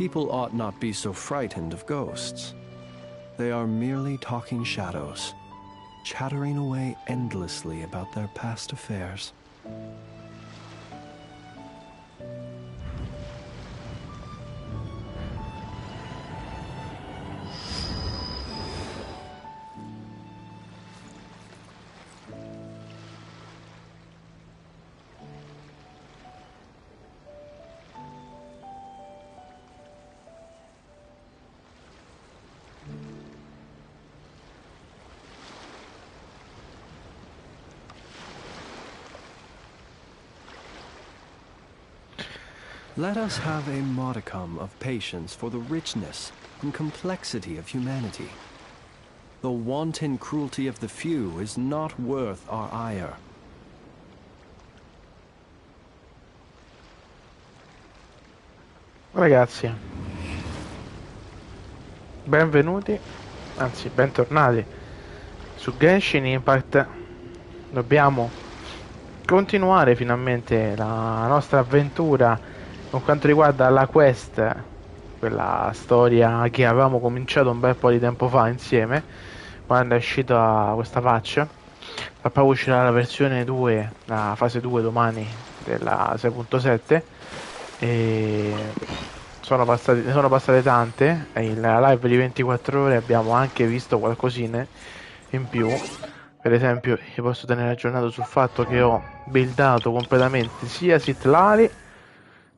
People ought not be so frightened of ghosts. They are merely talking shadows, chattering away endlessly about their past affairs. Let us have a modicum of patience for the richness and complexity of humanity. The wanton cruelty of the few is not worth our ire. Ragazzi, benvenuti, anzi bentornati su Genshin Impact. Dobbiamo continuare finalmente la nostra avventura con quanto riguarda la quest, quella storia che avevamo cominciato un bel po' di tempo fa insieme, quando è uscita questa patch. Tra poco uscirà la versione 2, la fase 2 domani della 6.7 e ne sono passate tante. E in live di 24 ore abbiamo anche visto qualcosine in più. Per esempio, vi posso tenere aggiornato sul fatto che ho buildato completamente sia Sitlali,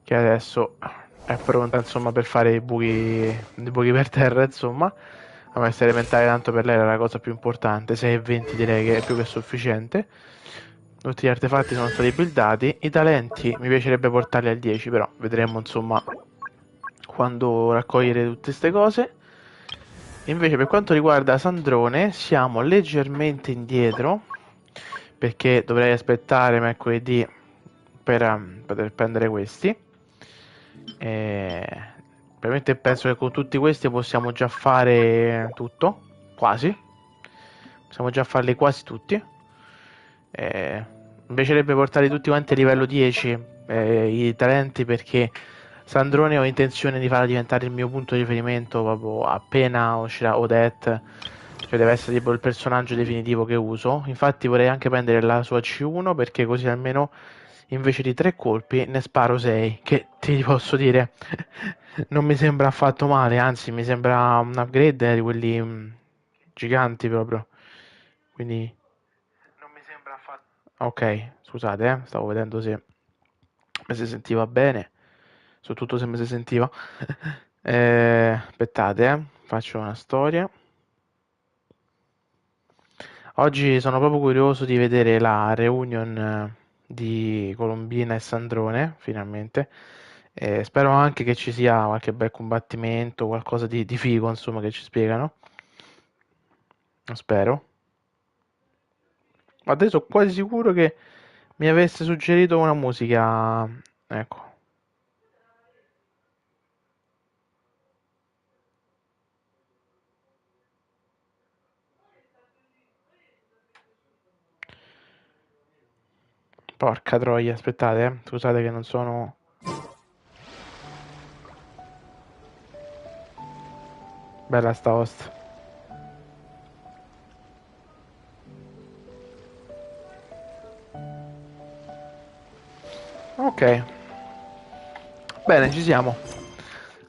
che adesso è pronta insomma per fare i buchi per terra, insomma. La maestra elementare tanto per lei era la cosa più importante, 6 e 20 direi che è più che sufficiente. Tutti gli artefatti sono stati buildati, i talenti mi piacerebbe portarli al 10, però vedremo insomma quando raccogliere tutte queste cose. Invece per quanto riguarda Sandrone siamo leggermente indietro, perché dovrei aspettare mercoledì per poter prendere questi. Ovviamente penso che con tutti questi possiamo già fare tutto, quasi. Possiamo già farli quasi tutti. Mi piacerebbe portarli tutti quanti a livello 10, i talenti, perché Sandrone ho intenzione di farla diventare il mio punto di riferimento proprio appena uscirà Odette. Cioè deve essere tipo il personaggio definitivo che uso. Infatti vorrei anche prendere la sua C1, perché così almeno invece di 3 colpi ne sparo 6, che ti posso dire non mi sembra affatto male, anzi mi sembra un upgrade di quelli giganti proprio. Quindi non mi sembra affatto. Ok, scusate, stavo vedendo se mi si sentiva bene, soprattutto se mi si sentiva. Aspettate, faccio una storia. Oggi sono proprio curioso di vedere la reunion di Colombina e Sandrone, finalmente. Spero anche che ci sia qualche bel combattimento, qualcosa di figo, insomma, che ci spiegano. Lo spero. Ma adesso sono quasi sicuro che mi avesse suggerito una musica. Ecco. Porca troia, aspettate, scusate che non sono. Bella sta host. Ok, bene, ci siamo.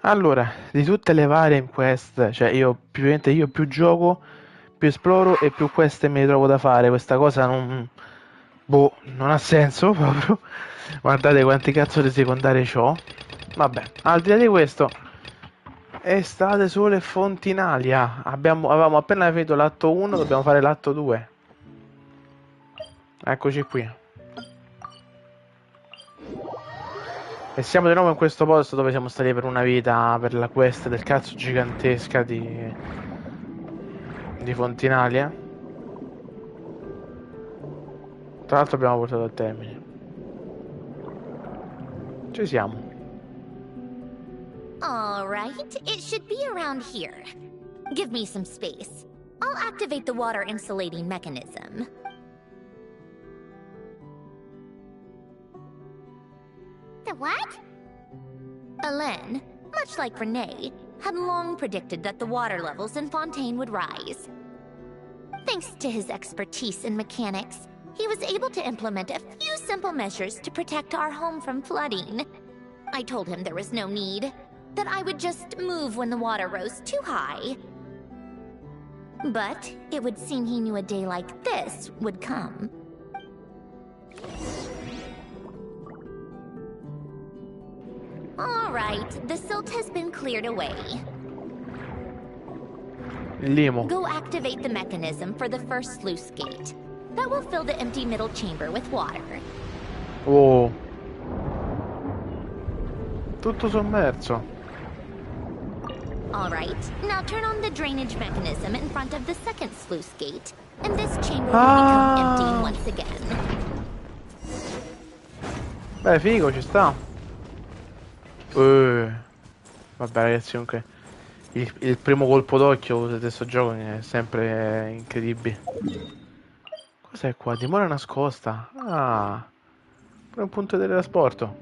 Allora, di tutte le varie quest, cioè io più gioco, più esploro e più quest mi trovo da fare. Questa cosa non. Boh, non ha senso proprio. Guardate quanti cazzo di secondari c'ho. Vabbè, al di là di questo, estate, sole e Fontinalia. Avevamo appena finito l'atto 1, dobbiamo fare l'atto 2. Eccoci qui. E siamo di nuovo in questo posto dove siamo stati per una vita, per la quest del cazzo gigantesca di Fontinalia. Tra l'altro abbiamo portato a termine. Ci siamo. All right, it should be around here. Give me some space. I'll activate the water insulating mechanism. The what? Belen, much like Renee, had long predicted that the water levels in Fontaine would rise. Thanks to his expertise in mechanics, he was able to implement a few simple measures to protect our home from flooding. I told him there was no need, that I would just move when the water rose too high. But it would seem he knew a day like this would come. All right, the silt has been cleared away. Limo. Go activate the mechanism for the first sluice gate. That will fill the empty middle chamber with water. Oh. Tutto sommerso. All right, now turn on the drainage mechanism in front of the second sluice gate, and this chamber will become empty once again. Beh, figo, ci sta. Vabbè, ragazzi, comunque il primo colpo d'occhio di questo gioco è sempre incredibile. Cos'è qua? Dimora nascosta. Ah, pure un punto di teletrasporto.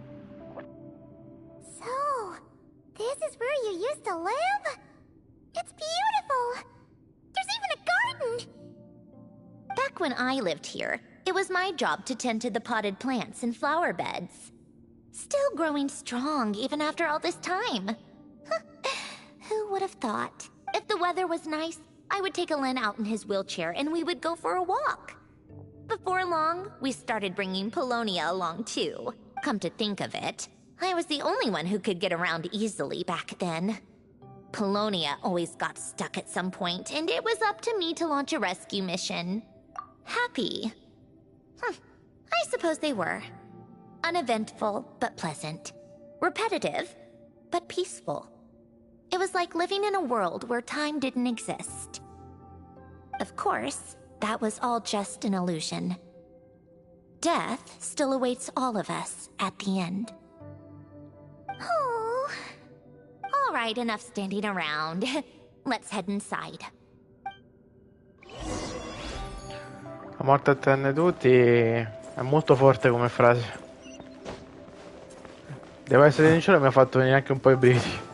So, this is where you used to live? It's beautiful. There's even a garden. Back when I lived here, it was my job to tend to the potted plants and flower beds. Still growing strong even after all this time. Who would have thought? If the weather was nice, I would take Alen out in his wheelchair and we would go for a walk. Before long, we started bringing Polonia along too. Come to think of it, I was the only one who could get around easily back then. Polonia always got stuck at some point, and it was up to me to launch a rescue mission. Happy. I suppose they were. Uneventful, but pleasant. Repetitive, but peaceful. It was like living in a world where time didn't exist. Of course, that was all just an illusion. Death still awaits all of us at the end. Oh. All right, enough standing around. Let's head inside. La morte attende tutti è molto forte come frase. Devo essere sincero, mi ha fatto venire anche un po' i brividi.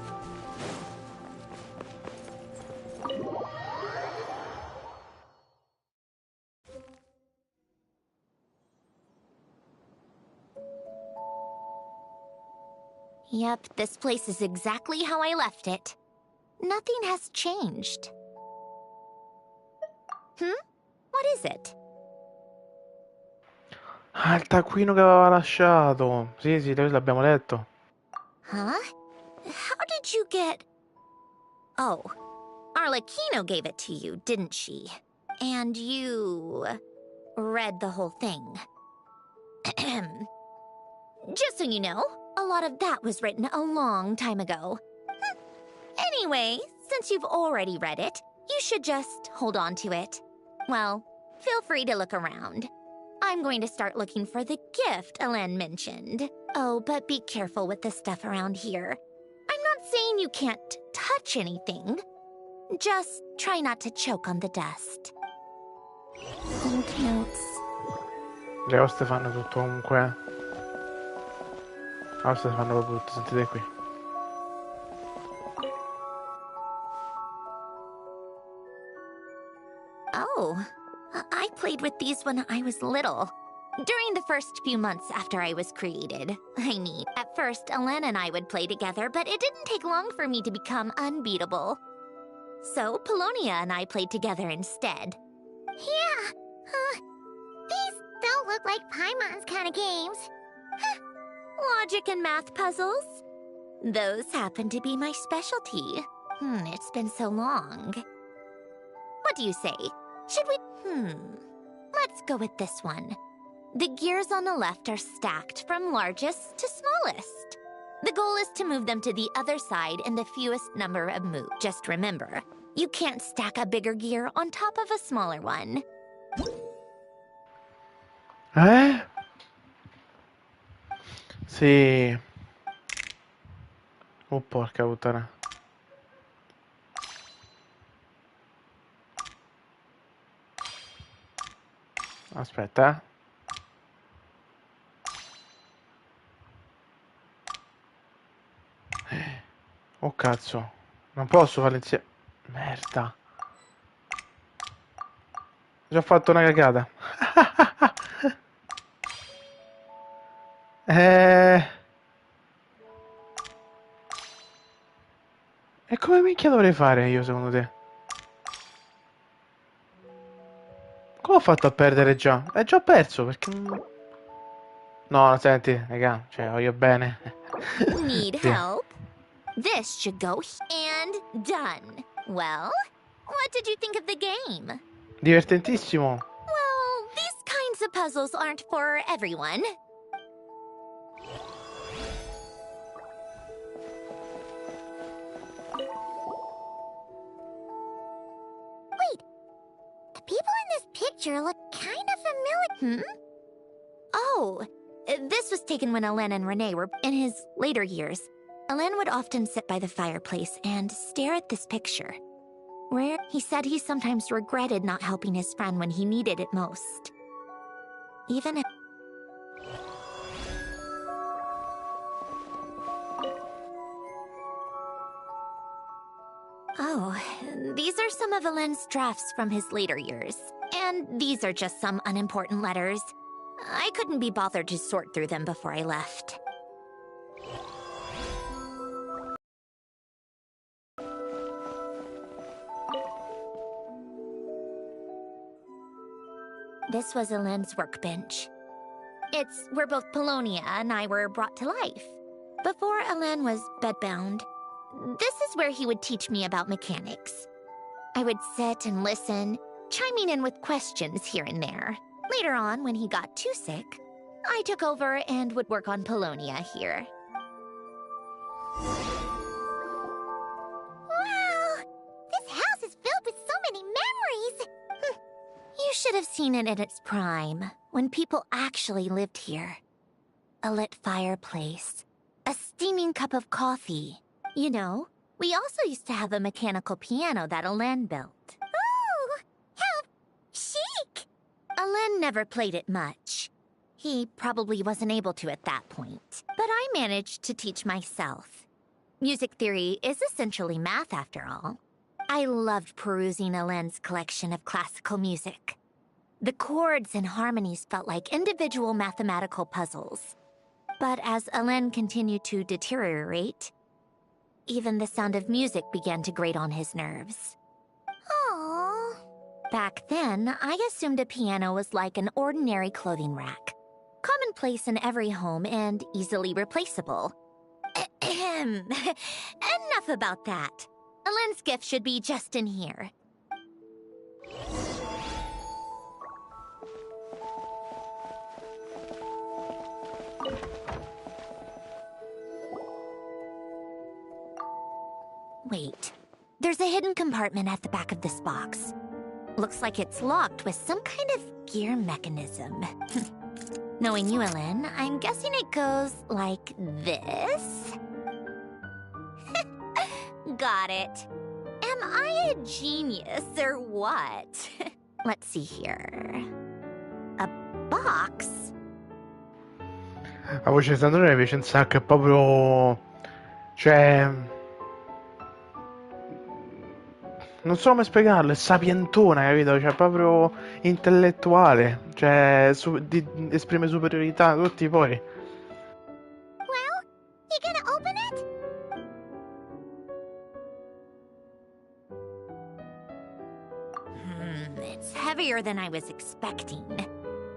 Yep, this place is exactly how I left it. Nothing has changed. What is it? Ah, il taccuino che aveva lasciato. Sì, l'abbiamo letto. Huh? How did you get... Oh, Arlecchino gave it to you, didn't she? And you... read the whole thing. Just so you know, a lot of that was written a long time ago. Anyway, since you've already read it, you should just hold on to it. Well, feel free to look around. I'm going to start looking for the gift Alen mentioned. Oh, but be careful with the stuff around here. I'm not saying you can't touch anything. Just try not to choke on the dust. Old notes. Le oste fanno tutto comunque. Le oste fanno proprio tutto, sentite qui. Oh, I played with these when I was little. During the first few months after I was created. At first, Alen and I would play together, but it didn't take long for me to become unbeatable. So, Polonia and I played together instead. Yeah. These don't look like Paimon's kind of games. Logic and math puzzles? Those happen to be my specialty. It's been so long. What do you say? Should we... Let's go with this one. The gears on the left are stacked from largest to smallest. The goal is to move them to the other side in the fewest number of moves. Just remember, you can't stack a bigger gear on top of a smaller one. Eh? Sì. Oh, porca puttana. Aspetta, Oh cazzo. Non posso farlo insieme. Merda. Ho già fatto una cagata. eh... E come minchia dovrei fare io, secondo te? Come ho fatto a perdere già? È già perso, perché... No, senti, raga, cioè, voglio bene. Need Sì. help? This should go and done. Well, what did you think of the game? Divertentissimo. Well, these kinds of puzzles aren't for everyone. Wait, the people in this picture look kind of familiar. Oh, this was taken when Alain and Renee were in his later years. Alain would often sit by the fireplace and stare at this picture. Where he said he sometimes regretted not helping his friend when he needed it most. Even if... Oh, these are some of Alain's drafts from his later years. And these are just some unimportant letters. I couldn't be bothered to sort through them before I left. This was Alain's workbench. It's where both Polonia and I were brought to life. Before Alain was bedbound, this is where he would teach me about mechanics. I would sit and listen, chiming in with questions here and there. Later on, when he got too sick, I took over and would work on Polonia here. Wow! This house is filled with so many memories! You should have seen it in its prime, when people actually lived here. A lit fireplace, a steaming cup of coffee. You know, we also used to have a mechanical piano that Alain built. Ooh! How chic! Alain never played it much. He probably wasn't able to at that point. But I managed to teach myself. Music theory is essentially math, after all. I loved perusing Alain's collection of classical music. The chords and harmonies felt like individual mathematical puzzles. But as Alain continued to deteriorate, even the sound of music began to grate on his nerves. Aww. Back then, I assumed a piano was like an ordinary clothing rack. Commonplace in every home and easily replaceable. Ahem. Enough about that. Alain's gift should be just in here. Wait. There's a hidden compartment at the back of this box. Looks like it's locked with some kind of gear mechanism. Knowing you, Alain, I'm guessing it goes like this? Got it. Am I a genius or what? Let's see here. A box? La voce di Sandrone mi piace un sacco, è proprio... Cioè... Non so come spiegarlo, è sapientona, capito? Cioè, proprio intellettuale. Cioè, esprime superiorità a tutti i pori. Well, you gonna open it? It's heavier than I was expecting.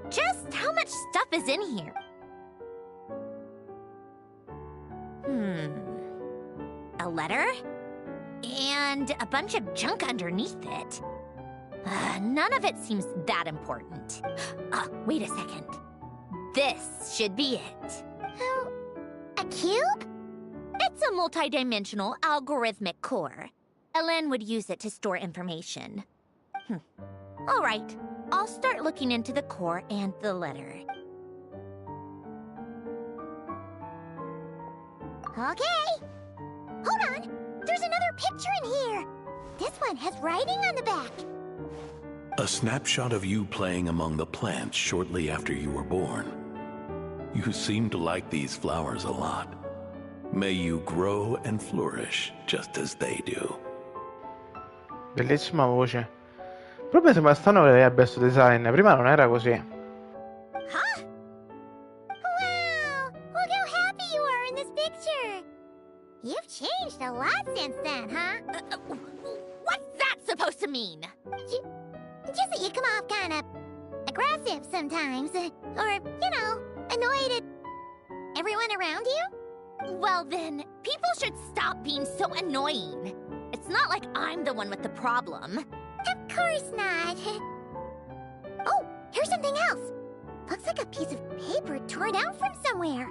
Just how much stuff is in here? A letter? And a bunch of junk underneath it. None of it seems that important. Wait a second. This should be it. A cube? It's a multidimensional algorithmic core. Alain would use it to store information. All right, I'll start looking into the core and the letter. Okay. Hold on. There's another picture in here. This one has writing on the back. A snapshot of you playing among the plants shortly after you were born. You seem to like these flowers a lot. May you grow and flourish just as they do. Bellissima voce. Proprio sembra strano che lei abbia questo design. Prima non era così. Huh? Wow! Look how happy you are in this picture. You've changed a lot since then, huh? What's that supposed to mean? Just that you come off kind of aggressive sometimes. Or, you know, annoyed at everyone around you. Well then, people should stop being so annoying. It's not like I'm the one with the problem. Of course not. Oh, here's something else. Looks like a piece of paper torn out from somewhere.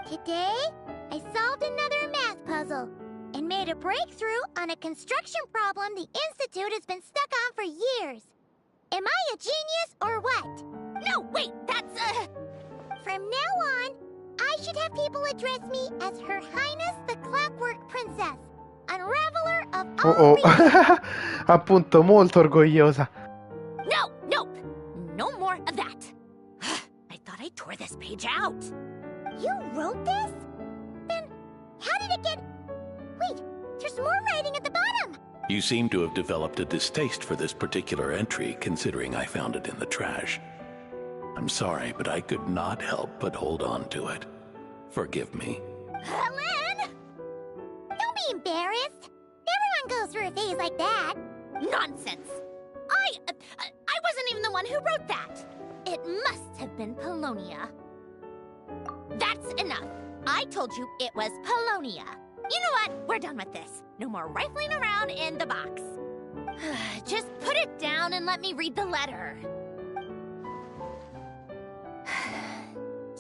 Today, I solved another math puzzle and made a breakthrough on a construction problem the Institute has been stuck on for years. Am I a genius or what? No, wait, that's From now on, I should have people address me as Her Highness the Clockwork Princess, Unraveler of all reasons. Appunto, molto orgogliosa. No, nope. No more of that. I thought I tore this page out. You wrote this? Then how did it get... Wait, there's more writing at the bottom. You seem to have developed a distaste for this particular entry, considering I found it in the trash. I'm sorry, but I could not help but hold on to it. Forgive me. Helen! Don't be embarrassed. Everyone goes through a phase like that. Nonsense. I wasn't even the one who wrote that. It must have been Polonia. That's enough. I told you it was Polonia. You know what? We're done with this. No more rifling around in the box. Just put it down and let me read the letter.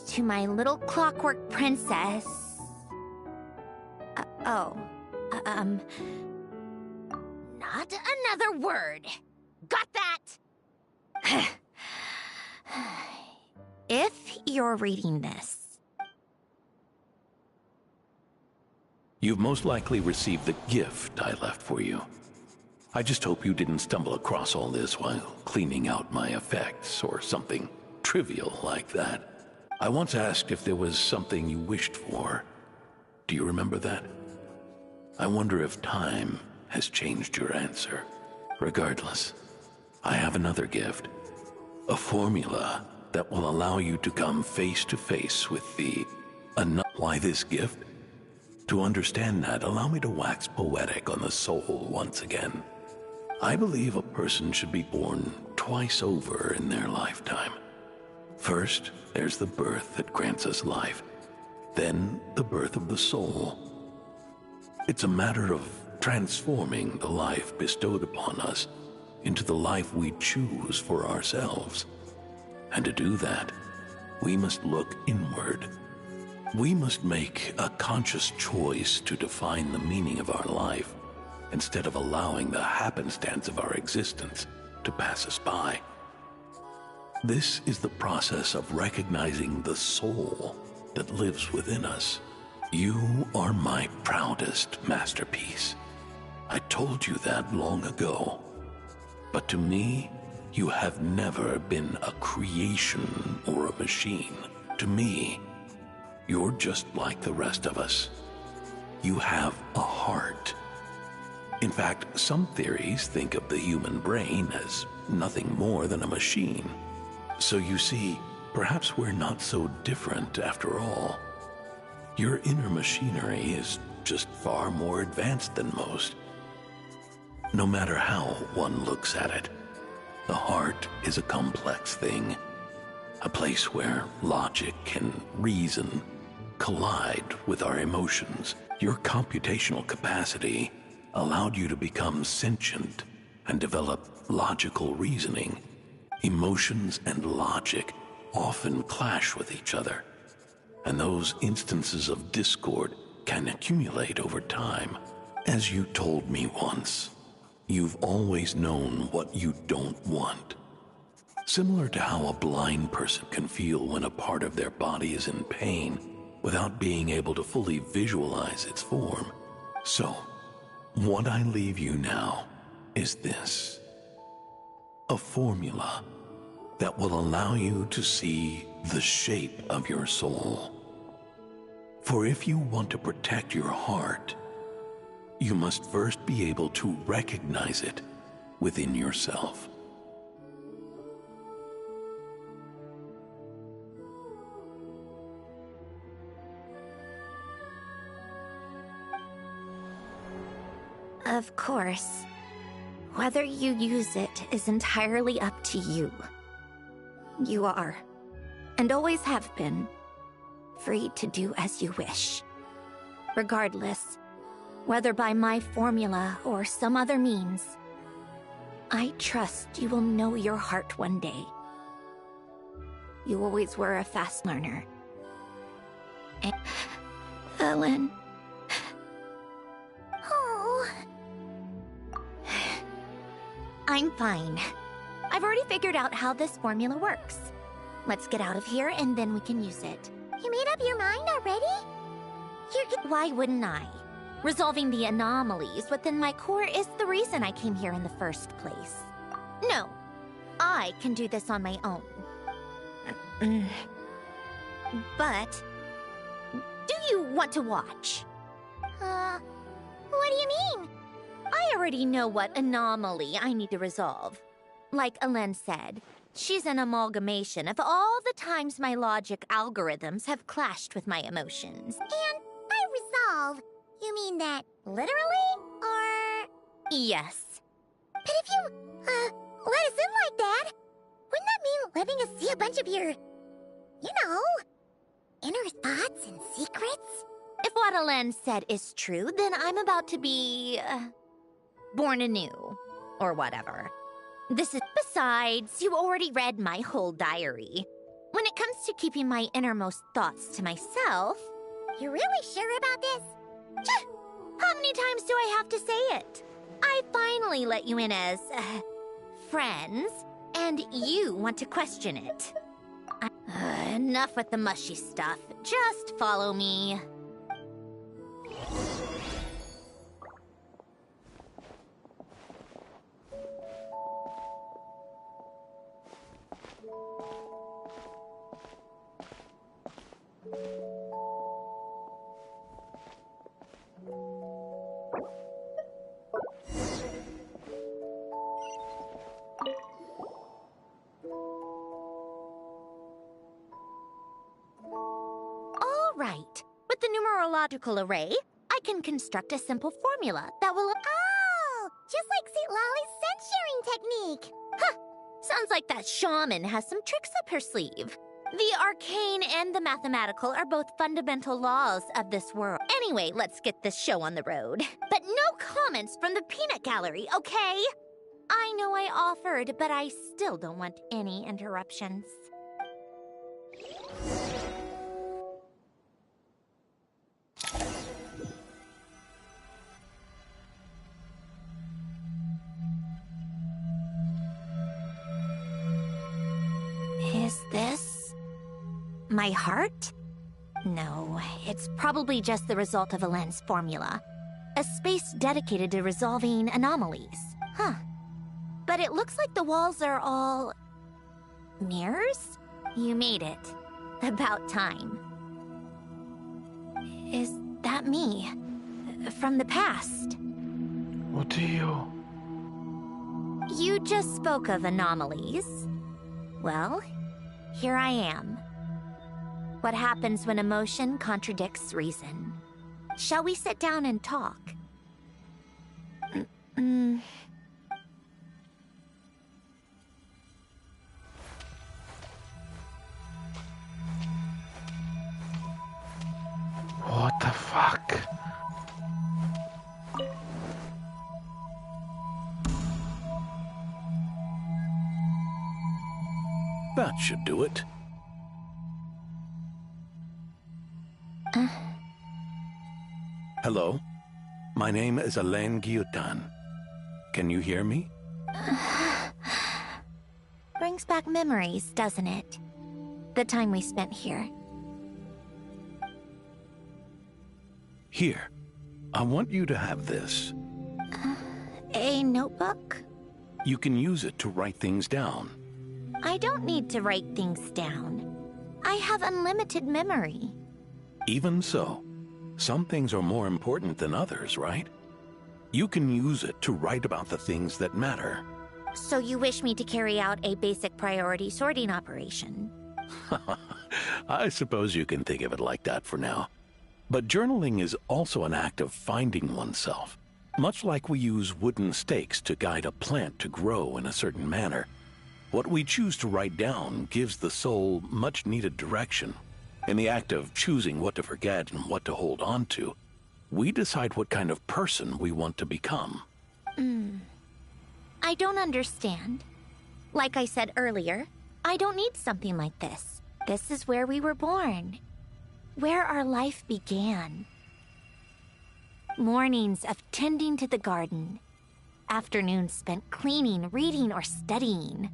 To my little clockwork princess. Not another word. Got that? If you're reading this, You've most likely received the gift I left for you. I just hope you didn't stumble across all this while cleaning out my effects or something trivial like that. I once asked if there was something you wished for. Do you remember that? I wonder if time has changed your answer. Regardless, I have another gift. A formula that will allow you to come face to face with the... Why this gift? To understand that, allow me to wax poetic on the soul once again. I believe a person should be born twice over in their lifetime. First, there's the birth that grants us life. Then, the birth of the soul. It's a matter of transforming the life bestowed upon us into the life we choose for ourselves. And to do that, we must look inward. We must make a conscious choice to define the meaning of our life, instead of allowing the happenstance of our existence to pass us by. This is the process of recognizing the soul that lives within us. You are my proudest masterpiece. I told you that long ago. But to me, you have never been a creation or a machine. To me, you're just like the rest of us. You have a heart. In fact, some theories think of the human brain as nothing more than a machine. So you see, perhaps we're not so different after all. Your inner machinery is just far more advanced than most. No matter how one looks at it, the heart is a complex thing. A place where logic and reason collide with our emotions. Your computational capacity allowed you to become sentient and develop logical reasoning. Emotions and logic often clash with each other, and those instances of discord can accumulate over time. As you told me once, you've always known what you don't want. Similar to how a blind person can feel when a part of their body is in pain without being able to fully visualize its form. So, what I leave you now is this: a formula that will allow you to see the shape of your soul. For if you want to protect your heart, you must first be able to recognize it within yourself. Of course. Whether you use it is entirely up to you. You are, and always have been, free to do as you wish. Regardless, whether by my formula or some other means, I trust you will know your heart one day. You always were a fast learner. And Ellen. Oh. I'm fine. I've already figured out how this formula works. Let's get out of here and then we can use it. You made up your mind already? Why wouldn't I? Resolving the anomalies within my core is the reason I came here in the first place. No, I can do this on my own. But, do you want to watch? What do you mean? I already know what anomaly I need to resolve. Like Alen said, she's an amalgamation of all the times my logic algorithms have clashed with my emotions. And by resolve, you mean that literally, or...? Yes. But if you, let us in like that, wouldn't that mean letting us see a bunch of your, you know, inner thoughts and secrets? If what Alen said is true, then I'm about to be... born anew. Or whatever. This is... Besides, you already read my whole diary. When it comes to keeping my innermost thoughts to myself... You're really sure about this? How many times do I have to say it? I finally let you in as... friends, and you want to question it. Enough with the mushy stuff. Just follow me. Right. With the numerological array, I can construct a simple formula that will... Oh! Just like St. Lolly's scent-sharing technique! Huh! Sounds like that shaman has some tricks up her sleeve. The arcane and the mathematical are both fundamental laws of this world. Anyway, let's get this show on the road. But no comments from the peanut gallery, okay? I know I offered, but I still don't want any interruptions. Is this... my heart? No, it's probably just the result of Alen's formula. A space dedicated to resolving anomalies. Huh. But it looks like the walls are all... mirrors? You made it. About time. Is that me? From the past? Oddio. You just spoke of anomalies. Well, here I am. What happens when emotion contradicts reason? Shall we sit down and talk? What the fuck? That should do it. Hello? My name is Alain Guillotin. Can you hear me? Brings back memories, doesn't it? The time we spent here. Here. I want you to have this. A notebook? You can use it to write things down. I don't need to write things down. I have unlimited memory. Even so, some things are more important than others, right? You can use it to write about the things that matter. So you wish me to carry out a basic priority sorting operation? I suppose you can think of it like that for now. But journaling is also an act of finding oneself. Much like we use wooden stakes to guide a plant to grow in a certain manner, what we choose to write down gives the soul much needed direction. In the act of choosing what to forget and what to hold on to, we decide what kind of person we want to become. I don't understand. Like I said earlier, I don't need something like this. This is where we were born. Where our life began. Mornings of tending to the garden. Afternoons spent cleaning, reading, or studying.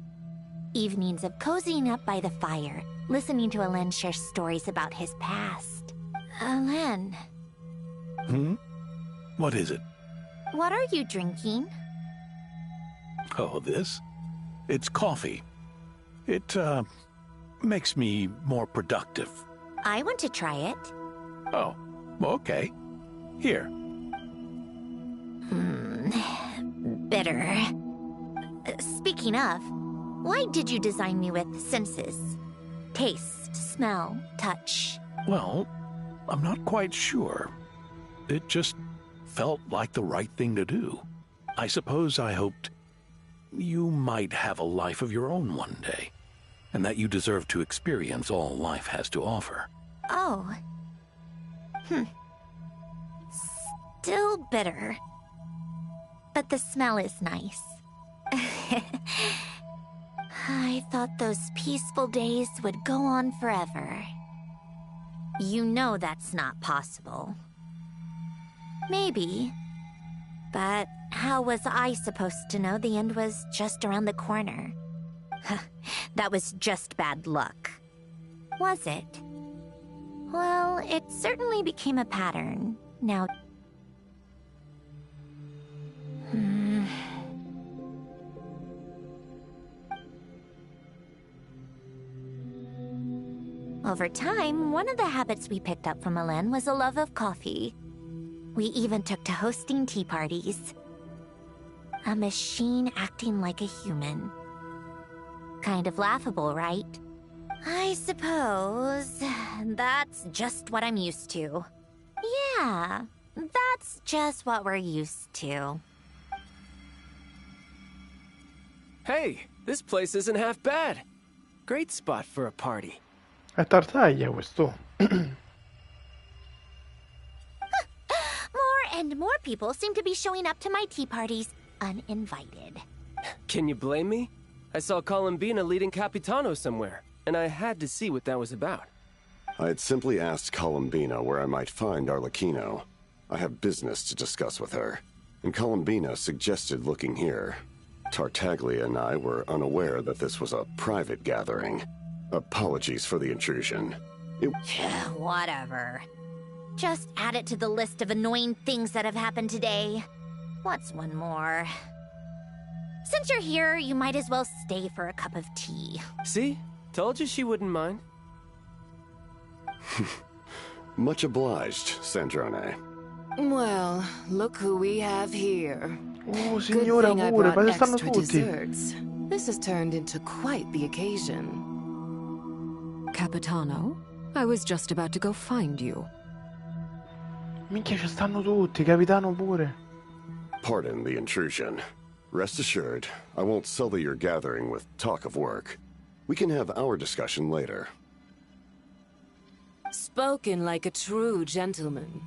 Evenings of cozying up by the fire, listening to Alen share stories about his past. Alen. What is it? What are you drinking? Oh, this? It's coffee. It, makes me more productive. I want to try it. Oh, okay. Here. Bitter. Speaking of, why did you design me with senses? Taste, smell, touch. Well, I'm not quite sure. It just felt like the right thing to do. I suppose I hoped you might have a life of your own one day, and that you deserve to experience all life has to offer. Oh. Still bitter. But the smell is nice. I thought those peaceful days would go on forever. You know that's not possible. Maybe. But how was I supposed to know the end was just around the corner? That was just bad luck. Was it? Well, it certainly became a pattern. Now... Over time, one of the habits we picked up from Alen was a love of coffee. We even took to hosting tea parties. A machine acting like a human. Kind of laughable, right? I suppose that's just what I'm used to. Yeah, that's just what we're used to. Hey, this place isn't half bad. Great spot for a party. È tartaglia questo. More and more people seem to be showing up to my tea parties uninvited. Can you blame me? I saw Columbina leading Capitano somewhere, and I had to see what that was about. I had simply asked Columbina where I might find Arlecchino. I have business to discuss with her, and Columbina suggested looking here. Tartaglia and I were unaware that this was a private gathering. Apologies for the intrusion. Whatever. Just add it to the list of annoying things that have happened today. What's one more? Since you're here, you might as well stay for a cup of tea. See? Told you she wouldn't mind. Much obliged, Sandrone. Well, look who we have here. Oh, Good signora thing I pure, brought ma stanno extra tutti. desserts. This has turned into quite the occasion. Capitano? I was just about to go find you. Minchia, ci stanno tutti, capitano pure. Pardon the intrusion. Rest assured, I won't sully your gathering with talk of work. We can have our discussion later. Spoken like a true gentleman.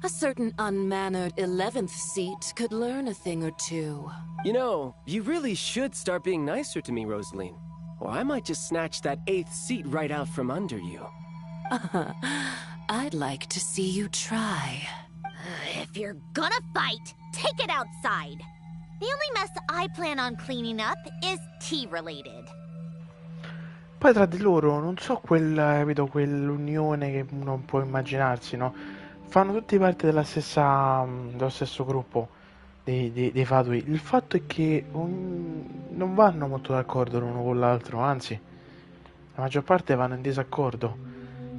A certain unmannered 11th seat could learn a thing or two. You know, you really should start being nicer to me, Rosaline. Or I might just snatch that 8th seat right out from under you. I'd like to see you try. If you're gonna fight, take it outside. The only mess I plan on cleaning up is tea-related. Poi tra di loro, non so capito, quell'unione che uno può immaginarsi, no? Fanno tutti parte dello stesso gruppo dei Fatui. Il fatto è che non vanno molto d'accordo l'uno con l'altro, anzi, la maggior parte vanno in disaccordo.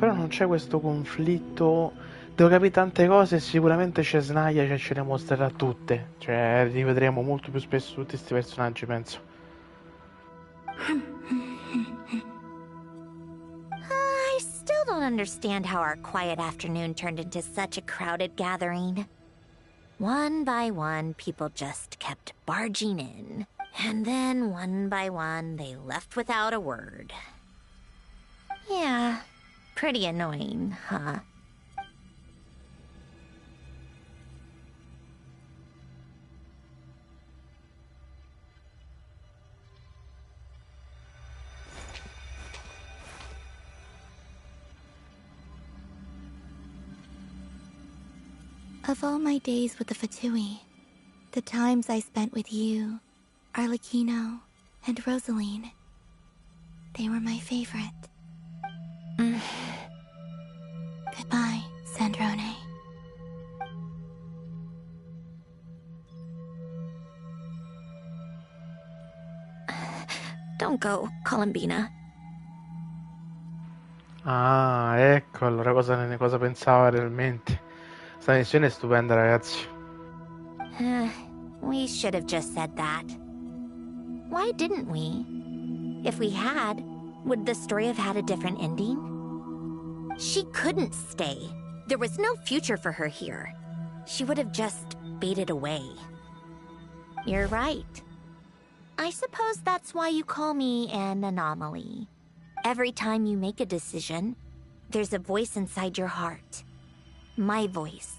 Però non c'è questo conflitto. Devo capire tante cose e sicuramente c'è Snaglia che ce le mostrerà tutte. Cioè, rivedremo molto più spesso tutti questi personaggi, penso. I still don't understand how our quiet afternoon turned into such a crowded gathering. One by one, people just kept barging in. And then, one by one, they left without a word. Yeah, pretty annoying, huh? Of all my days with the Fatui, the times I spent with you, Arlecchino, and Rosaline, they were my favorite. Goodbye, Sandrone. Don't go, Columbina. Ah, ecco allora cosa pensava realmente. Questa missione è stupenda, ragazzi. We should have just said that. Why didn't we? If we had, would the story have had a different ending? She couldn't stay. There was no future for her here. She would have just faded away. You're right. I suppose that's why you call me an anomaly. Every time you make a decision, there's a voice inside your heart. My voice,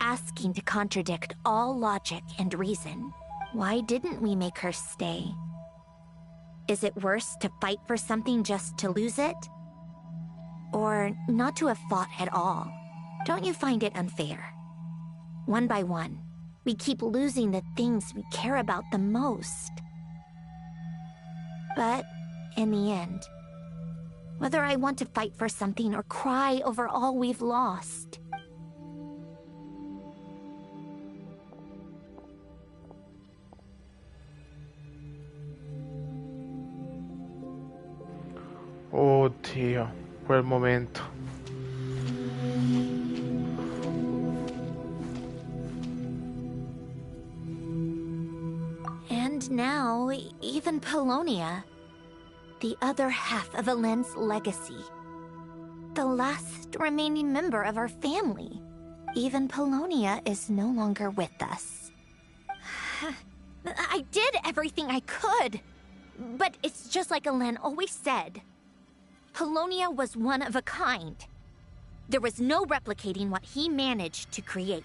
asking to contradict all logic and reason. Why didn't we make her stay? Is it worse to fight for something just to lose it? Or not to have fought at all? Don't you find it unfair? One by one, we keep losing the things we care about the most. But in the end, whether I want to fight for something or cry over all we've lost, Oddio, quel momento. and now even Polonia, the other half of Elend's legacy, the last remaining member of our family. Even Polonia is no longer with us. I did everything I could, but it's just like Elend always said. Polonia was one of a kind. There was no replicating what he managed to create.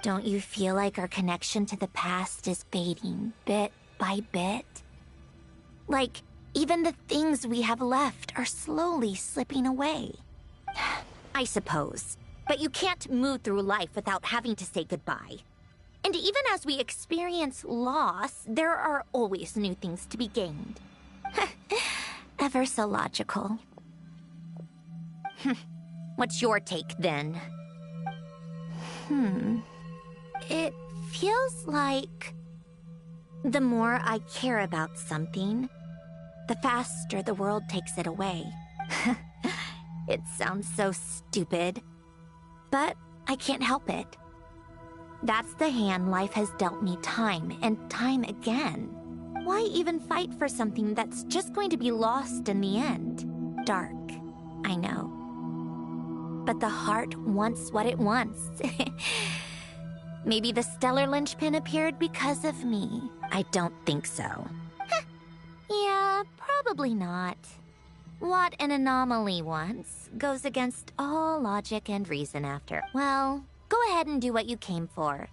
Don't you feel like our connection to the past is fading bit by bit? Like, even the things we have left are slowly slipping away. I suppose. But you can't move through life without having to say goodbye. And even as we experience loss, there are always new things to be gained. Ever so logical. What's your take, then? It feels like the more I care about something, the faster the world takes it away. It sounds so stupid, but I can't help it. That's the hand life has dealt me time and time again. Why even fight for something that's just going to be lost in the end? Dark, I know. But the heart wants what it wants. Maybe the stellar linchpin appeared because of me. I don't think so. Yeah, probably not. What an anomaly wants goes against all logic and reason after. Well, go ahead and do what you came for.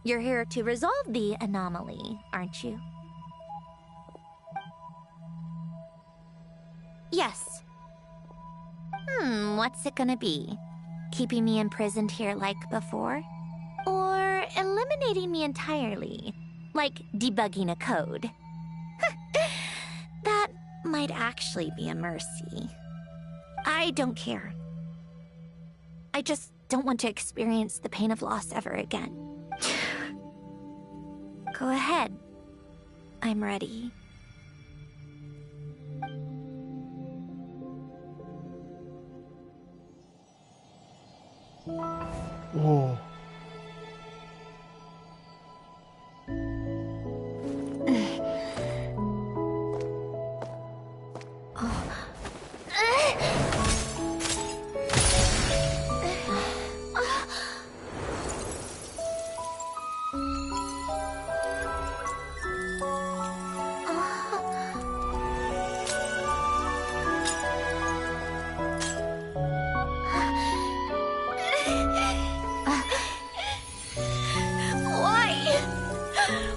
You're here to resolve the anomaly, aren't you? Yes. What's it gonna be? Keeping me imprisoned here like before? Or eliminating me entirely? Like debugging a code? That might actually be a mercy. I don't care. I just don't want to experience the pain of loss ever again. Go ahead. I'm ready. Oh.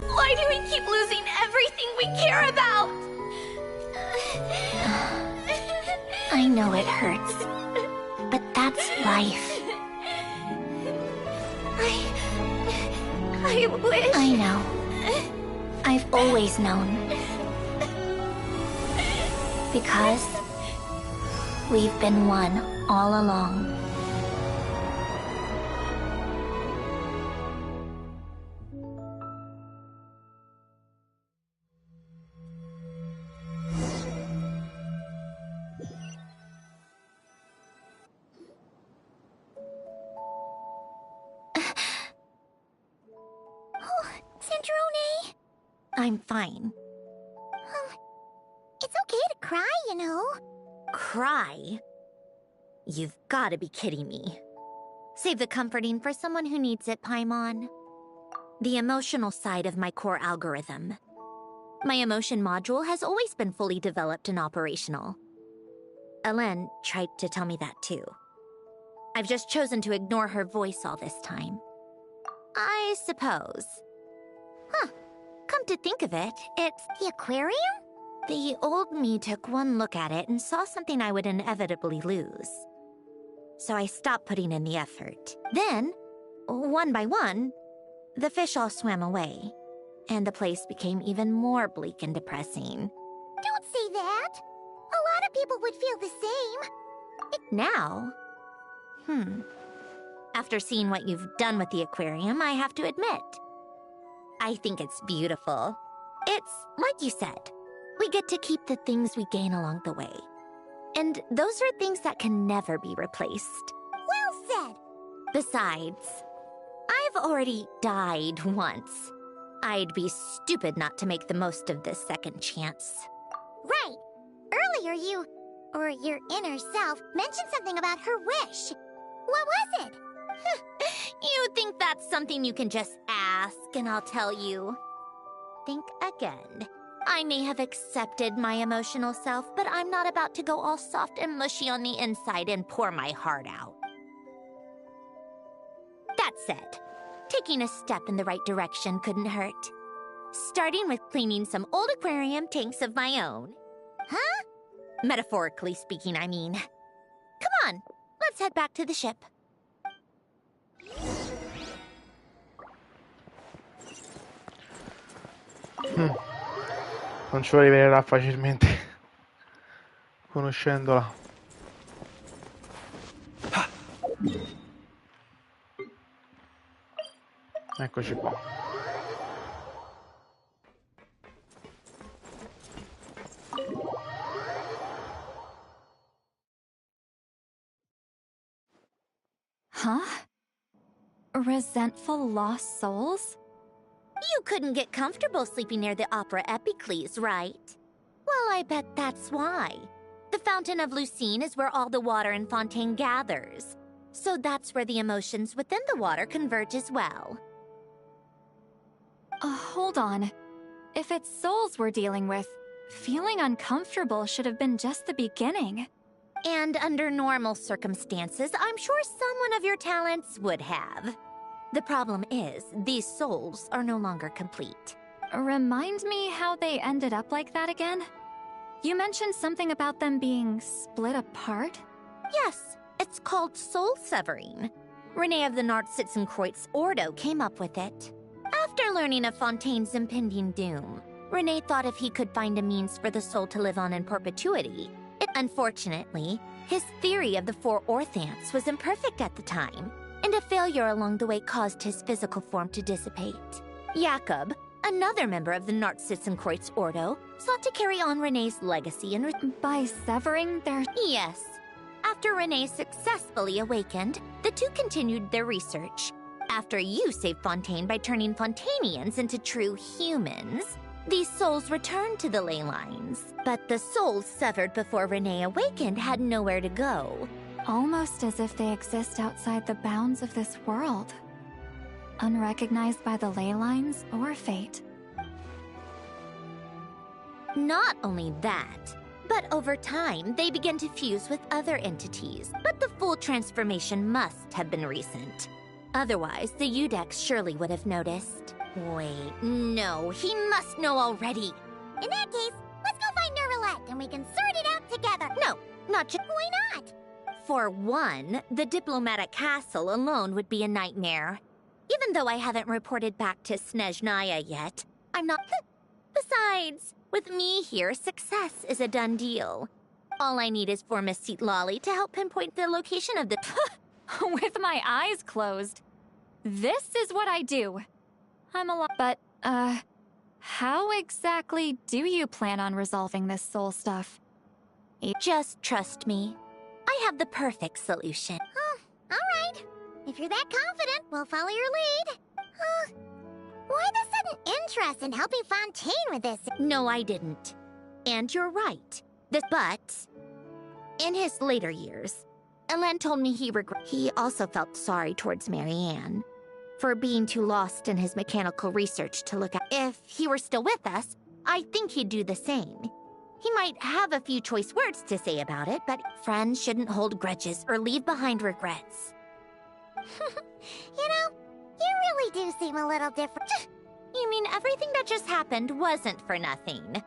Why do we keep losing everything we care about? I know it hurts, but that's life. I wish... I know. I've always known. Because we've been one all along. Sandrone! I'm fine. It's okay to cry, you know. Cry? You've got to be kidding me. Save the comforting for someone who needs it, Paimon. The emotional side of my core algorithm. My emotion module has always been fully developed and operational. Elen tried to tell me that too. I've just chosen to ignore her voice all this time. I suppose. Huh. Come to think of it, it's The aquarium? the old me took one look at it and saw something I would inevitably lose. So I stopped putting in the effort. Then, one by one, the fish all swam away, and the place became even more bleak and depressing. Don't say that. A lot of people would feel the same. Now? After seeing what you've done with the aquarium, I have to admit, I think it's beautiful. It's like you said, we get to keep the things we gain along the way. And those are things that can never be replaced. Well said. Besides, I've already died once. I'd be stupid not to make the most of this second chance. Right. Earlier you, or your inner self, mentioned something about her wish. What was it? You think that's something you can just ask and I'll tell you? Think again. I may have accepted my emotional self, but I'm not about to go all soft and mushy on the inside and pour my heart out. That said, taking a step in the right direction couldn't hurt. Starting with cleaning some old aquarium tanks of my own. Huh? Metaphorically speaking, I mean. Come on, let's head back to the ship. Non ci lo rivelerà facilmente, conoscendola. Eccoci qua. Huh? Resentful lost souls? You couldn't get comfortable sleeping near the Opera Epicles, right? Well, I bet that's why. The Fountain of Lucine is where all the water in Fontaine gathers. So that's where the emotions within the water converge as well. Hold on. If it's souls we're dealing with, feeling uncomfortable should have been just the beginning. And under normal circumstances, I'm sure someone of your talents would have. The problem is, these souls are no longer complete. Remind me how they ended up like that again? You mentioned something about them being split apart? Yes, it's called soul severing. Renee of the Nartsitzenkreuz Ordo came up with it. After learning of Fontaine's impending doom, Renee thought if he could find a means for the soul to live on in perpetuity. Unfortunately, his theory of the four Orthants was imperfect at the time, and a failure along the way caused his physical form to dissipate. Jakob, another member of the Nartsitzenkreuz Ordo, sought to carry on Renee's legacy and by severing their... Yes. After Renee successfully awakened, the two continued their research. After you saved Fontaine by turning Fontainians into true humans, these souls returned to the ley lines. But the souls severed before Renee awakened had nowhere to go. Almost as if they exist outside the bounds of this world. Unrecognized by the ley lines or fate. Not only that, but over time, they began to fuse with other entities. But the full transformation must have been recent. Otherwise, the Udex surely would have noticed. Wait, no, he must know already. In that case, let's go find Nervalette and we can sort it out together. No, not just. Why not? For one, the diplomatic castle alone would be a nightmare. Even though I haven't reported back to Snezhnaya yet, I'm not. Besides, with me here, success is a done deal. All I need is for Miss Seatlolly to help pinpoint the location of the. With my eyes closed. This is what I do. I'm a lot. But, how exactly do you plan on resolving this soul stuff? Just trust me. I have the perfect solution. Oh, alright. If you're that confident, we'll follow your lead. Why the sudden interest in helping Fontaine with this? No, I didn't. And you're right. But, in his later years, Elen told me he also felt sorry towards Marianne for being too lost in his mechanical research to look at. If he were still with us, I think he'd do the same. He might have a few choice words to say about it, but friends shouldn't hold grudges or leave behind regrets. You know, you really do seem a little different. You mean everything that just happened wasn't for nothing?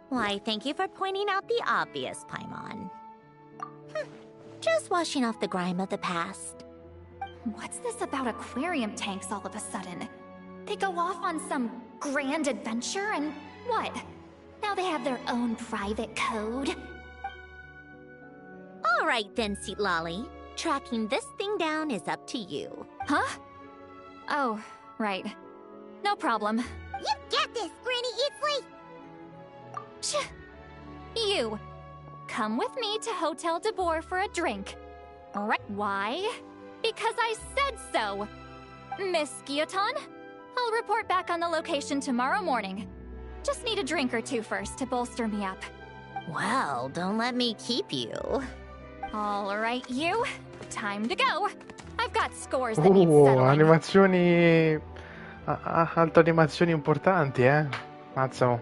Why, thank you for pointing out the obvious, Paimon. Just washing off the grime of the past. What's this about aquarium tanks all of a sudden? They go off on some grand adventure and what? Now they have their own private code? All right then, Seatlolly. Tracking this thing down is up to you. Huh? Oh, right. No problem. You get this, Granny Eatsley! You! Come with me to Hotel de Boer for a drink. Right? Why? Because I said so! Miss Guillotin, I'll report back on the location tomorrow morning. Just need a drink or two first to bolster me up. Well, don't let me keep you. All right, you. Time to go. I've got scores that need settling. Animazioni... alto animazioni importanti, eh? Mazza.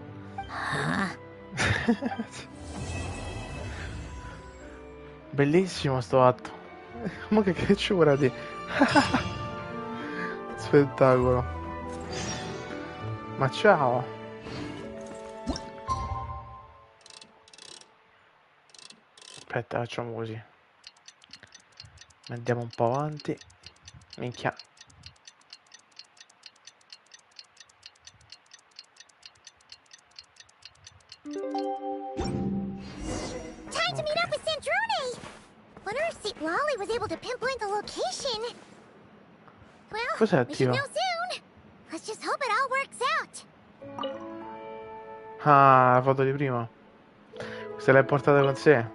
Bellissimo sto atto. Ma che ciura di... Spettacolo. Ma ciao. Aspetta, facciamo così. Andiamo un po' avanti. Minchia. Time to meet up with Sandrone! Wonder if Seatlolly was able to pinpoint the location. Well, we should know soon. Let's just hope it all works out. Ah, la foto di prima. Se l'hai portata con sé.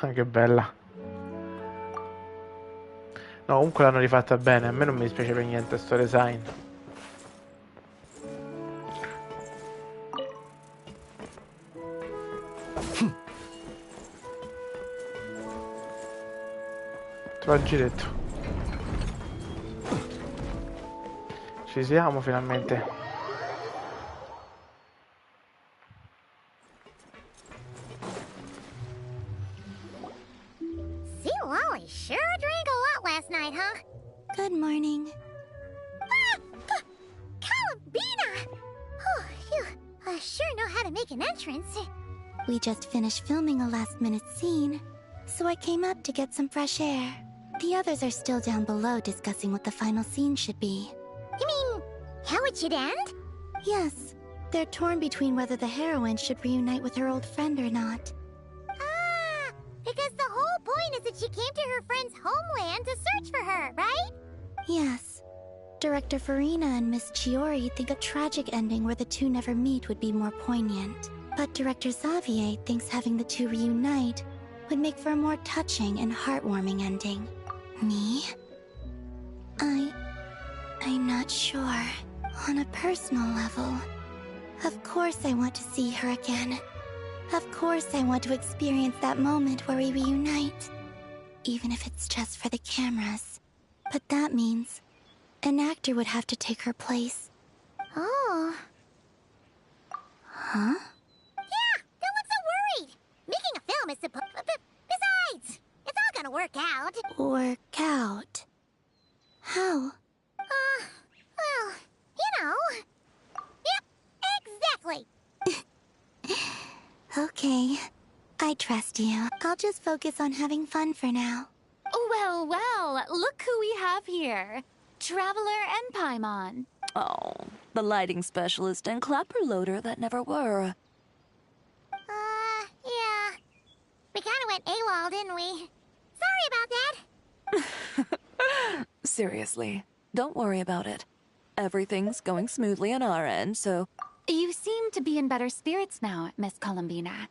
Ah, che bella. No, comunque l'hanno rifatta bene. A me non mi dispiace per niente sto design. Tra il giretto. Ci siamo finalmente. Seatlolly sure drank a lot last night, huh? Good morning. Ah! Columbina! Oh, you sure know how to make an entrance. We just finished filming a last-minute scene, so I came up to get some fresh air. The others are still down below discussing what the final scene should be. You mean, how it should end? Yes, they're torn between whether the heroine should reunite with her old friend or not. Ah, because the whole point is that she came to her friend's homeland to search for her, right? Yes. Director Farina and Miss Chiori think a tragic ending where the two never meet would be more poignant. But Director Xavier thinks having the two reunite would make for a more touching and heartwarming ending. Me? I'm not sure. On a personal level, of course I want to see her again. Of course I want to experience that moment where we reunite. Even if it's just for the cameras. But that means an actor would have to take her place. Oh. Huh? Yeah, don't look so worried. Making a film is supposed... Besides, it's all gonna work out. Work out? How? Well, you know. Yep, exactly. Okay. I trust you. I'll just focus on having fun for now. Well, well, look who we have here. Traveler and Paimon. Oh, the lighting specialist and clapper loader that never were. Yeah. We kinda went AWOL, didn't we? Sorry about that. Seriously, don't worry about it. Everything's going smoothly on our end, so... You seem to be in better spirits now, Miss Columbina.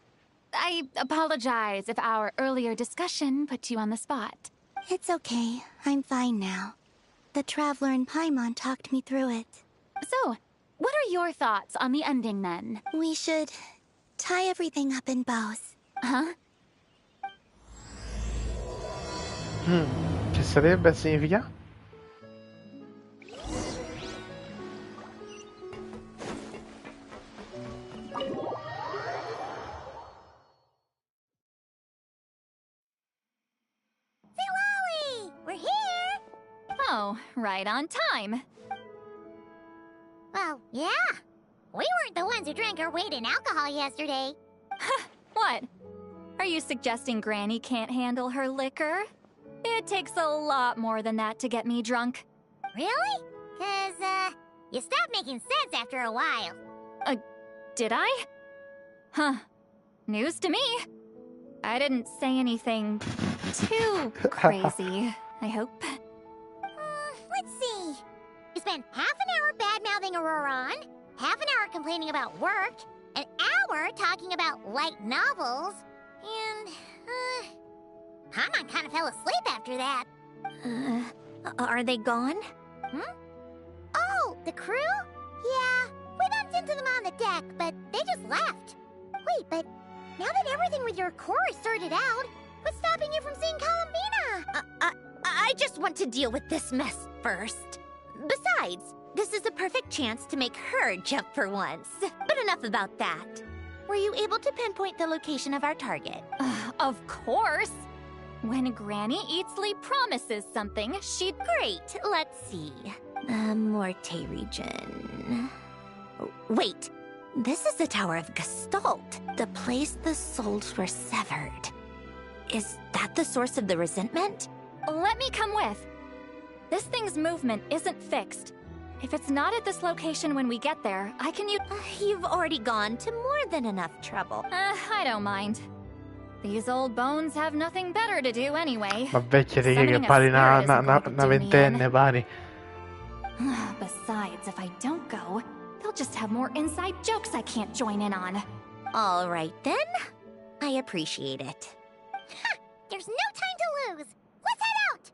I apologize if our earlier discussion put you on the spot. It's okay. I'm fine now. The Traveler and Paimon talked me through it. So, what are your thoughts on the ending then? We should tie everything up in bows. Huh? Che sarebbe a significare? We're here! Oh, right on time. Well, yeah. We weren't the ones who drank our weight in alcohol yesterday. What? Are you suggesting Granny can't handle her liquor? It takes a lot more than that to get me drunk. Really? 'Cause, you stopped making sense after a while. Did I? Huh. News to me. I didn't say anything too crazy, I hope. Let's see. You spent half an hour bad-mouthing Auroron, half an hour complaining about work, an hour talking about light novels, and, Paimon kind of fell asleep after that. Are they gone? Oh, the crew? Yeah, we bumped into them on the deck, but they just left. Wait, but now that everything with your core is sorted out, what's stopping you from seeing Columbina? I just want to deal with this mess first. Besides, this is a perfect chance to make her jump for once. But enough about that. Were you able to pinpoint the location of our target? Of course. When Granny Eatsley promises something, she'd... Great, let's see. Morte region. Wait, this is the Tower of Gestalt, the place the souls were severed. Is that the source of the resentment? Let me come with. This thing's movement isn't fixed. If it's not at this location when we get there, I can use... You've already gone to more than enough trouble. I don't mind. These old bones have nothing better to do anyway. Ma vecchia righe che pari una ventenne, pari. Besides, if I don't go, they'll just have more inside jokes I can't join in on. All right then. I appreciate it. There's no time to lose. Let's head out!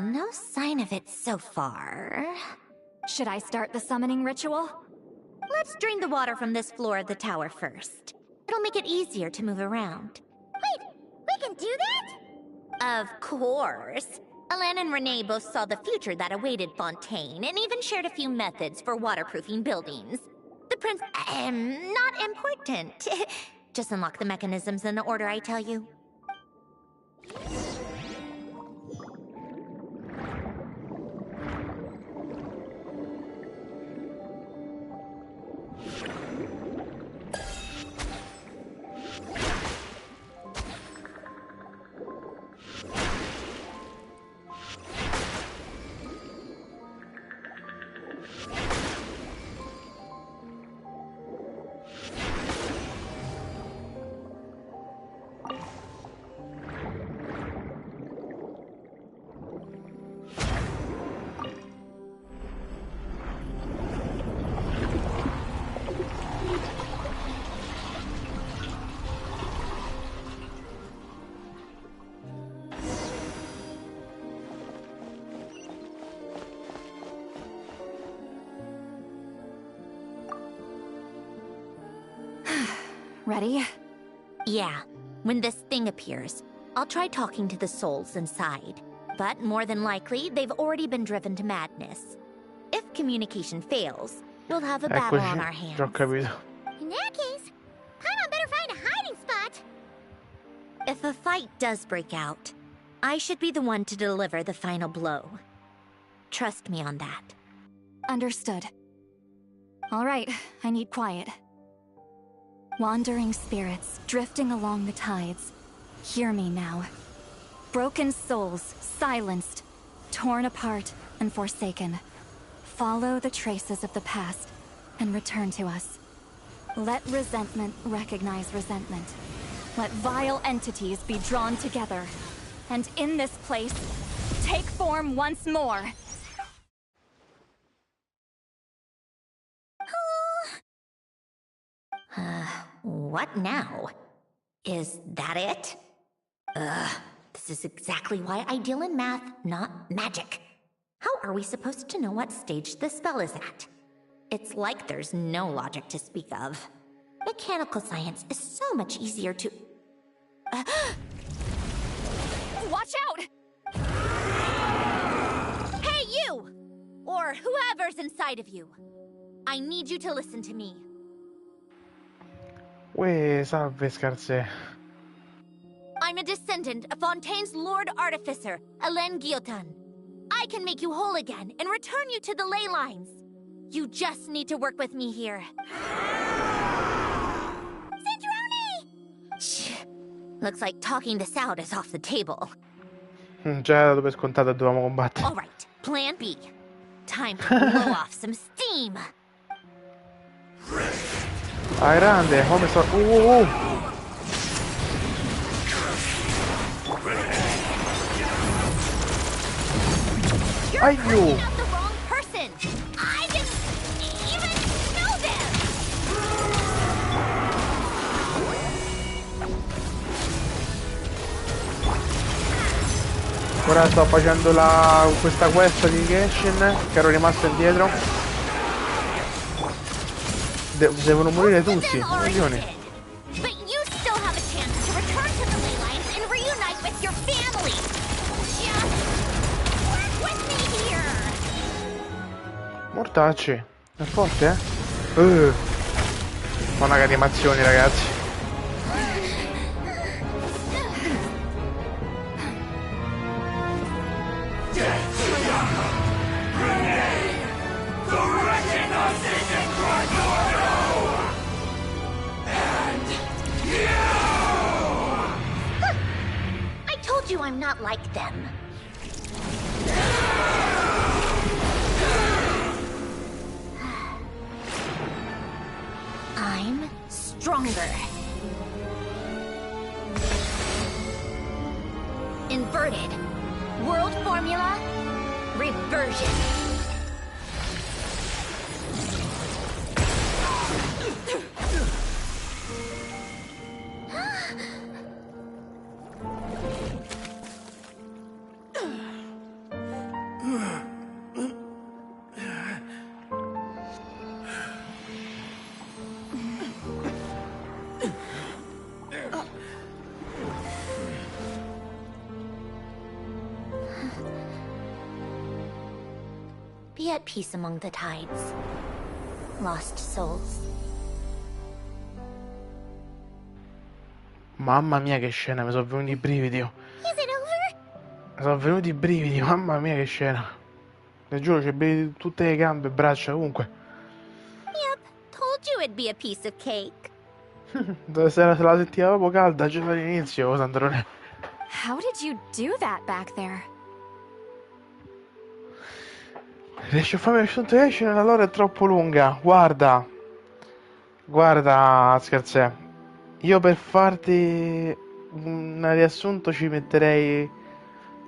No sign of it so far. Should I start the summoning ritual? Let's drain the water from this floor of the tower first. It'll make it easier to move around. Wait, we can do that? Of course. Alan and Renee both saw the future that awaited Fontaine, and even shared a few methods for waterproofing buildings. The prince... not important. Just unlock the mechanisms in the order I tell you. Ready? Yeah, when this thing appears, I'll try talking to the souls inside. But more than likely, they've already been driven to madness. If communication fails, we'll have a battle on our hands. Già ho capito. In that case, Paimon better find a hiding spot. If a fight does break out, I should be the one to deliver the final blow. Trust me on that. Understood. All right, I need quiet. Wandering spirits drifting along the tides. Hear me now. Broken souls, silenced, torn apart, and forsaken. Follow the traces of the past and return to us. Let resentment recognize resentment. Let vile entities be drawn together. And in this place, take form once more. What now? Is that it? This is exactly why I deal in math, not magic. How are we supposed to know what stage the spell is at? It's like there's no logic to speak of. Mechanical science is so much easier to... Watch out! Hey, you! Or whoever's inside of you. I need you to listen to me. Uè, salve scarse. I'm a descendant of Fontaine's Lord Artificer, Hélène Guillotin. I can make you whole again and return you to the ley lines. You just need to work with me here. Sandrone! Shh. Looks like talking this out is off the table. Già dato per scontato dovevamo combattere. All right, plan B. Time to blow off some steam. Ah, grande, come sto... You're bringing out the wrong person. I didn't even know them. Ora sto facendo questa quest di Genshin, che ero rimasto indietro. Devono morire tutti, coglioni. But you still have a chance to return to the ley lines and reunite with your family. Just work with me here. Mortacci, è forte, eh? Buona che animazioni, ragazzi. I'm not like them. I'm stronger. Inverted. World formula. Reversion. Be at peace among the tides, lost souls. Mamma mia che scena, mi sono venuti i brividi. Is it over? Mi sono venuti i brividi, mamma mia che scena. Ti giuro, c'è brividi tutte le gambe, braccia, ovunque. Yep, told you it'd be a piece of cake. Se la sentiva proprio calda già dall'inizio, Sandrone. How did you do that back there? Riesci a farmi il riassunto di Genshin? La lore è troppo lunga. Guarda, scherzè. Io per farti un riassunto ci metterei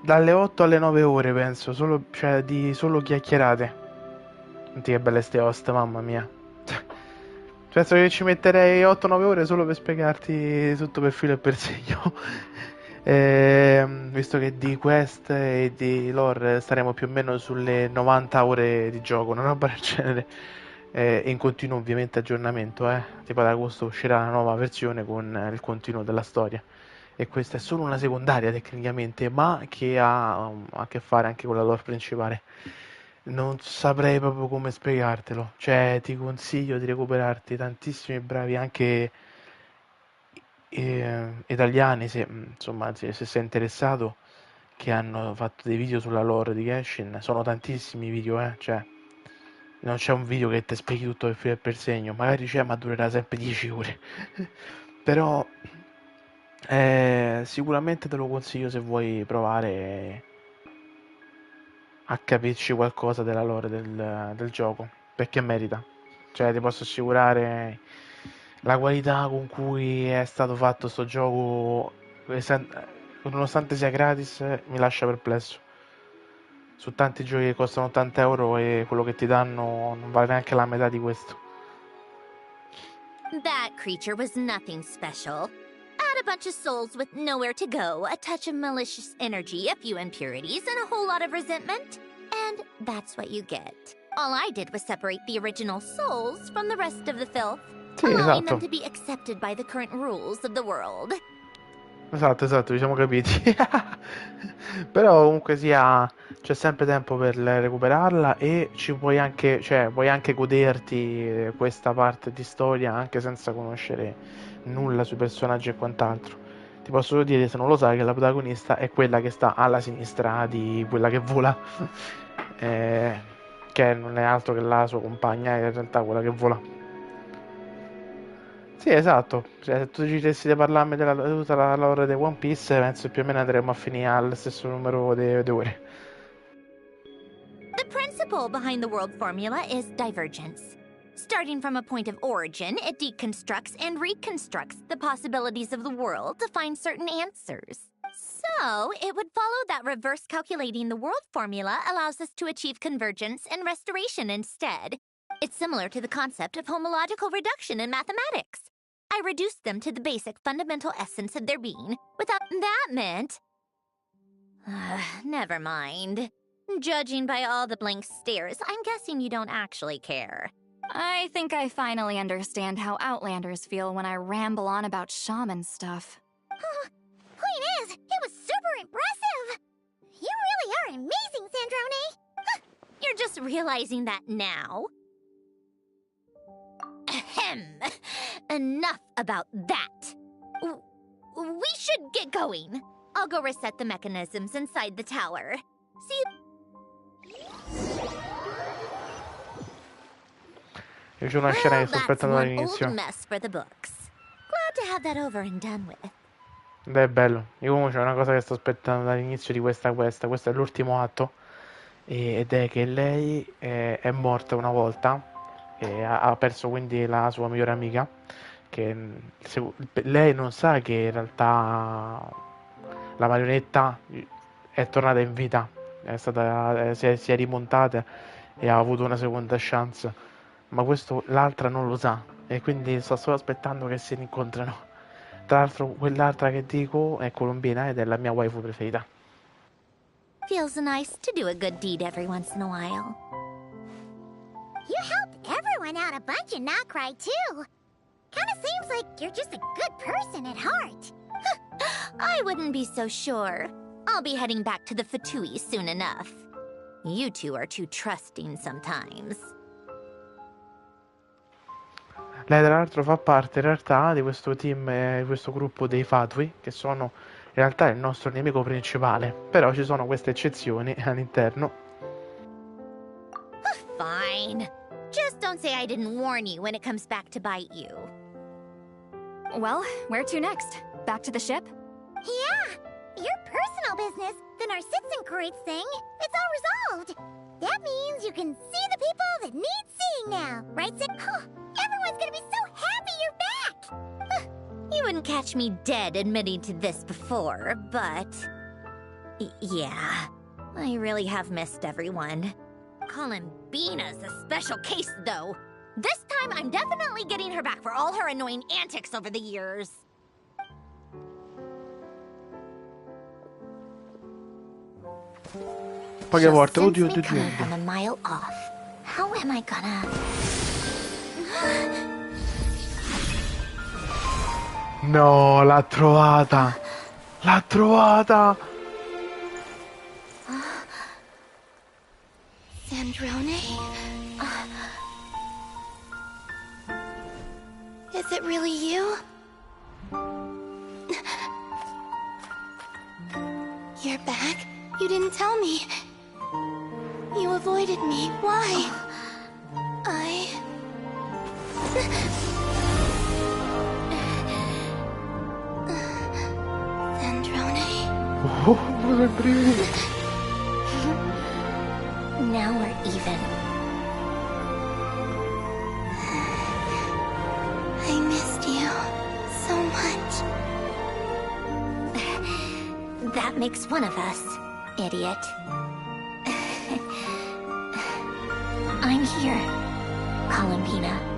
dalle 8 alle 9 ore, penso, cioè di solo chiacchierate. Senti che belle ste host, mamma mia. Penso che ci metterei 8-9 ore solo per spiegarti tutto per filo e per segno. Visto che di quest e di lore staremo più o meno sulle 90 ore di gioco, una roba del genere. in continuo ovviamente aggiornamento, tipo ad agosto uscirà la nuova versione con il continuo della storia. E questa è solo una secondaria tecnicamente, ma che ha a che fare anche con la lore principale. Non saprei proprio come spiegartelo, cioè ti consiglio di recuperarti tantissimi bravi anche italiani, se, insomma, se sei interessato, che hanno fatto dei video sulla lore di Genshin. Sono tantissimi video, cioè non c'è un video che ti spieghi tutto per filo e per segno, magari c'è, ma durerà sempre 10 ore. Però sicuramente te lo consiglio se vuoi provare a capirci qualcosa della lore del gioco, perché merita. Cioè, ti posso assicurare la qualità con cui è stato fatto sto gioco, nonostante sia gratis, mi lascia perplesso. Su tanti giochi che costano 80 euro e quello che ti danno non vale neanche la metà di questo. That creature was nothing special. Add a bunch of souls with nowhere to go, a touch of malicious energy, a few impurities, and a whole lot of resentment. And that's what you get. All I did was separate the original souls from the rest of the filth, Sì, allowing esatto. them to be accepted by the current rules of the world. Esatto, ci siamo capiti. Però comunque sia, c'è sempre tempo per recuperarla e ci puoi anche, cioè, puoi anche goderti questa parte di storia anche senza conoscere nulla sui personaggi e quant'altro. Ti posso solo dire, se non lo sai, che la protagonista è quella che sta alla sinistra di quella che vola, eh, che non è altro che la sua compagna, è in realtà quella che vola. Sì, esatto. Cioè, se tu decidessi di parlarmi della tutta la lore di One Piece, penso più o meno andremo a finire al stesso numero di ore. The principle behind the world formula is divergence. Starting from a point of origin, it deconstructs and reconstructs the possibilities of the world to find certain answers. So, it would follow that reverse calculating the world formula allows us to achieve convergence and restoration instead. It's similar to the concept of homological reduction in mathematics. I reduced them to the basic fundamental essence of their being. Without that meant... never mind. Judging by all the blank stares, I'm guessing you don't actually care. I think I finally understand how Outlanders feel when I ramble on about shaman stuff. Point is, it was super impressive! You really are amazing, Sandrone! You're just realizing that now? Ahem. Enough about that. We should get going. I'll go reset the mechanisms inside the tower. See you. Io c'ho una scena che sto That's aspettando one old dall'inizio. mess for the books. Glad to have that over and done with. Ed è bello. Io comunque c'è una cosa che sto aspettando dall'inizio di questa quest. Questo è l'ultimo atto. Ed è che lei è morta una volta. E ha perso quindi la sua migliore amica. Che lei non sa che in realtà la marionetta è tornata in vita. Si è rimontata e ha avuto una seconda chance. Ma questo l'altra non lo sa. E quindi sto solo aspettando che si rincontrano. Tra l'altro quell'altra che dico è colombina ed è la mia waifu preferita. Feels nice to do a good deed every once in a while. You helped everyone out a bunch and not cry too. Kinda seems like you're just a good person at heart. I wouldn't be so sure. I'll be heading back to the Fatui soon enough. You two are too trusting sometimes. Lei tra l'altro fa parte in realtà di questo team, di questo gruppo dei Fatui, che sono in realtà il nostro nemico principale, però ci sono queste eccezioni all'interno. Fine. Just don't say I didn't warn you when it comes back to bite you. Well, where to next? Back to the ship? Yeah, your personal business, the Narcitsan thing, it's all resolved. That means you can see the people that need seeing now, right, Sid? Everyone's gonna be so happy you're back! You wouldn't catch me dead admitting to this before, but... yeah, I really have missed everyone. Columbina's a special case, though. This time, I'm definitely getting her back for all her annoying antics over the years. Poche volte, She'll oddio, sense me oddio, coming oddio. from a mile off. How am I gonna... No, l'ha trovata! L'ha trovata! Sandrone? Is it really you? You're back? You didn't tell me. You avoided me. Why? Sandrone? Oh, i brividi. Now we're even. I missed you so much. That makes one of us, idiot. I'm here, Columbina.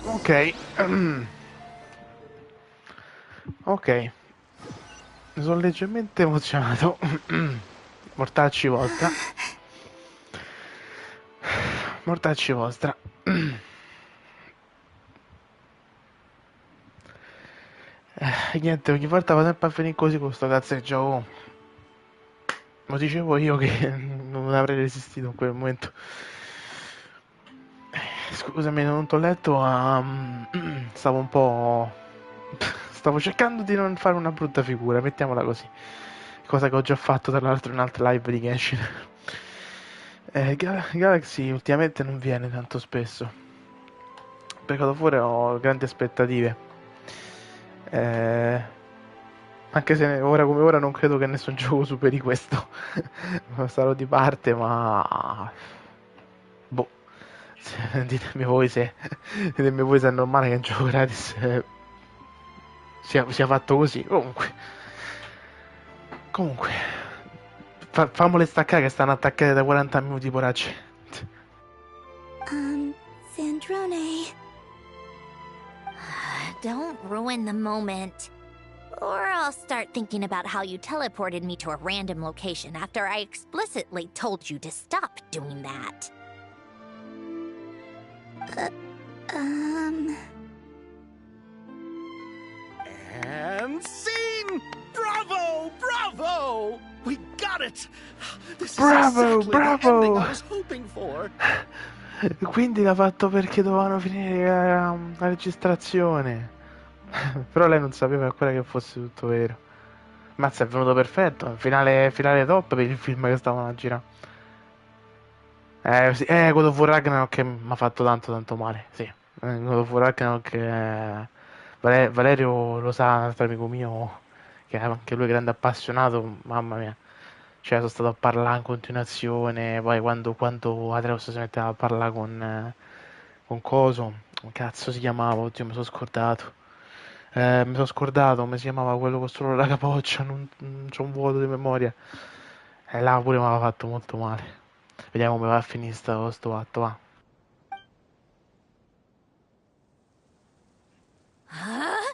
Ok. Ok. Mi sono leggermente emozionato. Mortacci vostra. Mortacci vostra. Niente, ogni volta va sempre a finire così con sto cazzo di gioco. Lo dicevo io che non avrei resistito in quel momento. Scusami, non t'ho letto, ma stavo un po'... Stavo cercando di non fare una brutta figura, mettiamola così. Cosa che ho già fatto tra l'altro in altre live di Genshin. Galaxy ultimamente non viene tanto spesso. Per God of War ho grandi aspettative. Anche se ora come ora non credo che nessun gioco superi questo. Sarò di parte, ma... Boh. Ditemi voi se è normale che un gioco gratis sia fatto così. Comunque fammole staccare che stanno attaccate da 40 minuti, poracci. Sandrone. Don't ruin the moment. Or I'll start thinking about how you teleported me to a random location after I explicitly told you to stop doing that. And scene! Bravo! Bravo! We got it! This Bravo, is exactly bravo! the ending I was hoping for. Quindi l'ha fatto perché dovevano finire la registrazione. Però lei non sapeva ancora che fosse tutto vero. Mazza, è venuto perfetto. Finale top per il film che stavano a girare. Sì, God of War Ragnarok mi ha fatto tanto male. Sì, God of War Ragnarok. Valerio lo sa, un altro amico mio, che anche lui è grande appassionato. Mamma mia. Cioè, sono stato a parlare in continuazione. Poi quando Atreus si metteva a parlare con Coso, come cazzo si chiamava? Oddio, mi sono scordato. Come si chiamava quello con solo la capoccia? Non c'ho un vuoto di memoria. E là pure mi aveva fatto molto male. Vediamo come va a finire sto atto, va. Huh?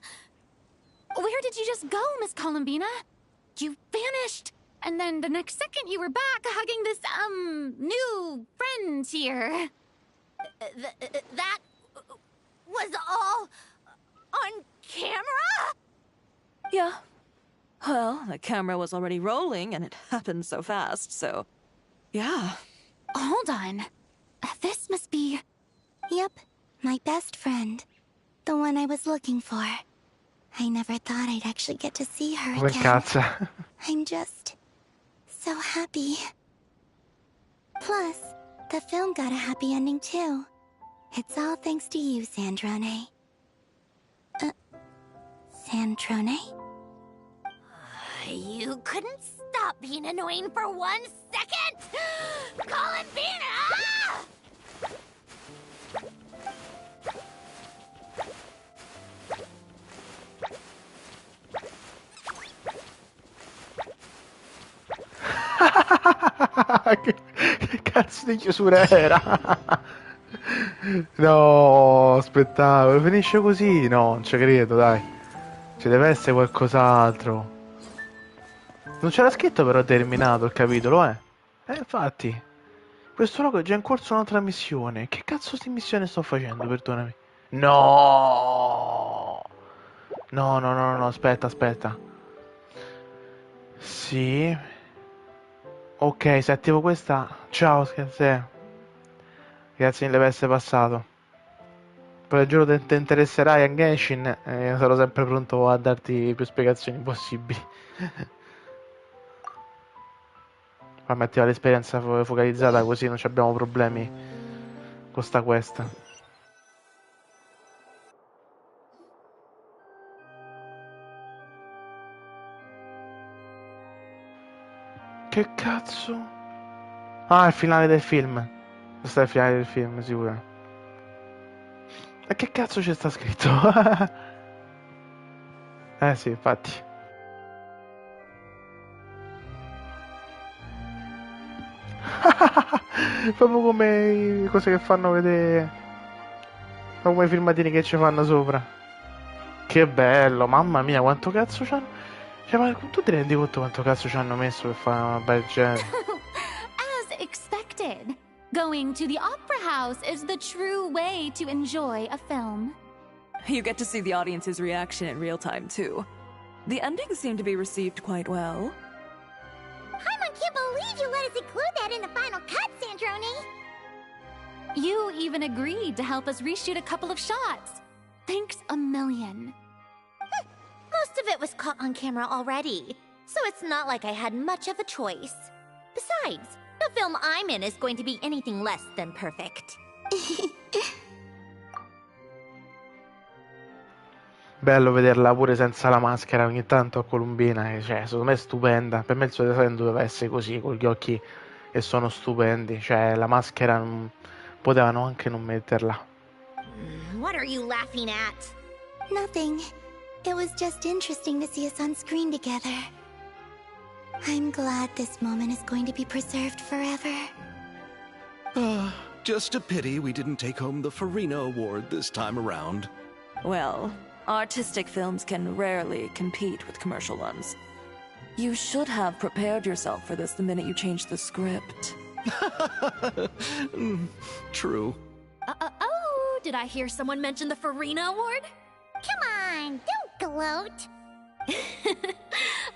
Where did you just go, Miss Columbina? You vanished! And then the next second you were back hugging this, new friend here. That was all on camera? Yeah. Well, the camera was already rolling and it happened so fast, so... Yeah. Hold on. This must be... Yep, my best friend. The one I was looking for. I never thought I'd actually get to see her Come again. cazzo? I'm just... so happy. Plus, the film got a happy ending too. It's all thanks to you, Sandrone. Sandrone? You couldn't stop being annoying for 1 second? Columbina! che cazzo di chiusura era? No, spettacolo, finisce così? No, non ci credo, dai. Ci deve essere qualcos'altro. Non c'era scritto però terminato il capitolo, eh? Infatti. Questo logo è già in corso un'altra missione. Che cazzo di missione sto facendo, perdonami? No! No, no, no, no, aspetta, aspetta. Sì. Ok, se attivo questa... Ciao, scherzo. Grazie mille per essere passato. Poi giuro ti interesserai a Genshin e sarò sempre pronto a darti più spiegazioni possibili. Fammi attivare l'esperienza focalizzata così non ci abbiamo problemi con sta quest. Che cazzo? Ah, il finale del film. Questo è il finale del film, sicuro. E che cazzo c'è sta scritto? Sì, infatti. Proprio come le cose che fanno vedere. Come i filmatini che ci fanno sopra. Che bello, mamma mia, quanto cazzo c'hanno. Cioè, ma tu ti rendi conto quanto cazzo ci hanno messo per fare una bel genere? As expected, going to the opera house is the true way to enjoy a film. You get to see the audience's reaction in real time, too. The endings seem to be received quite well. Paimon can't believe you let us include that in the final cut, Sandrone! You even agreed to help us reshoot a couple of shots. Thanks a million. Most of it was caught on camera already, so it's not like I had much of a choice. Besides, the film I'm in is going to be anything less than perfect. Bello vederla pure senza la maschera ogni tanto a Columbina, che, cioè, secondo me è stupenda. Per me il suo design doveva essere così, con gli occhi che sono stupendi. Cioè, la maschera potevano anche non metterla. What are you laughing at? Nothing. It was just interesting to see us on screen together. I'm glad this moment is going to be preserved forever. Just a pity we didn't take home the Farina Award this time around. Well, artistic films can rarely compete with commercial ones. You should have prepared yourself for this the minute you changed the script. True. Oh, did I hear someone mention the Farina Award? Come on, don't gloat.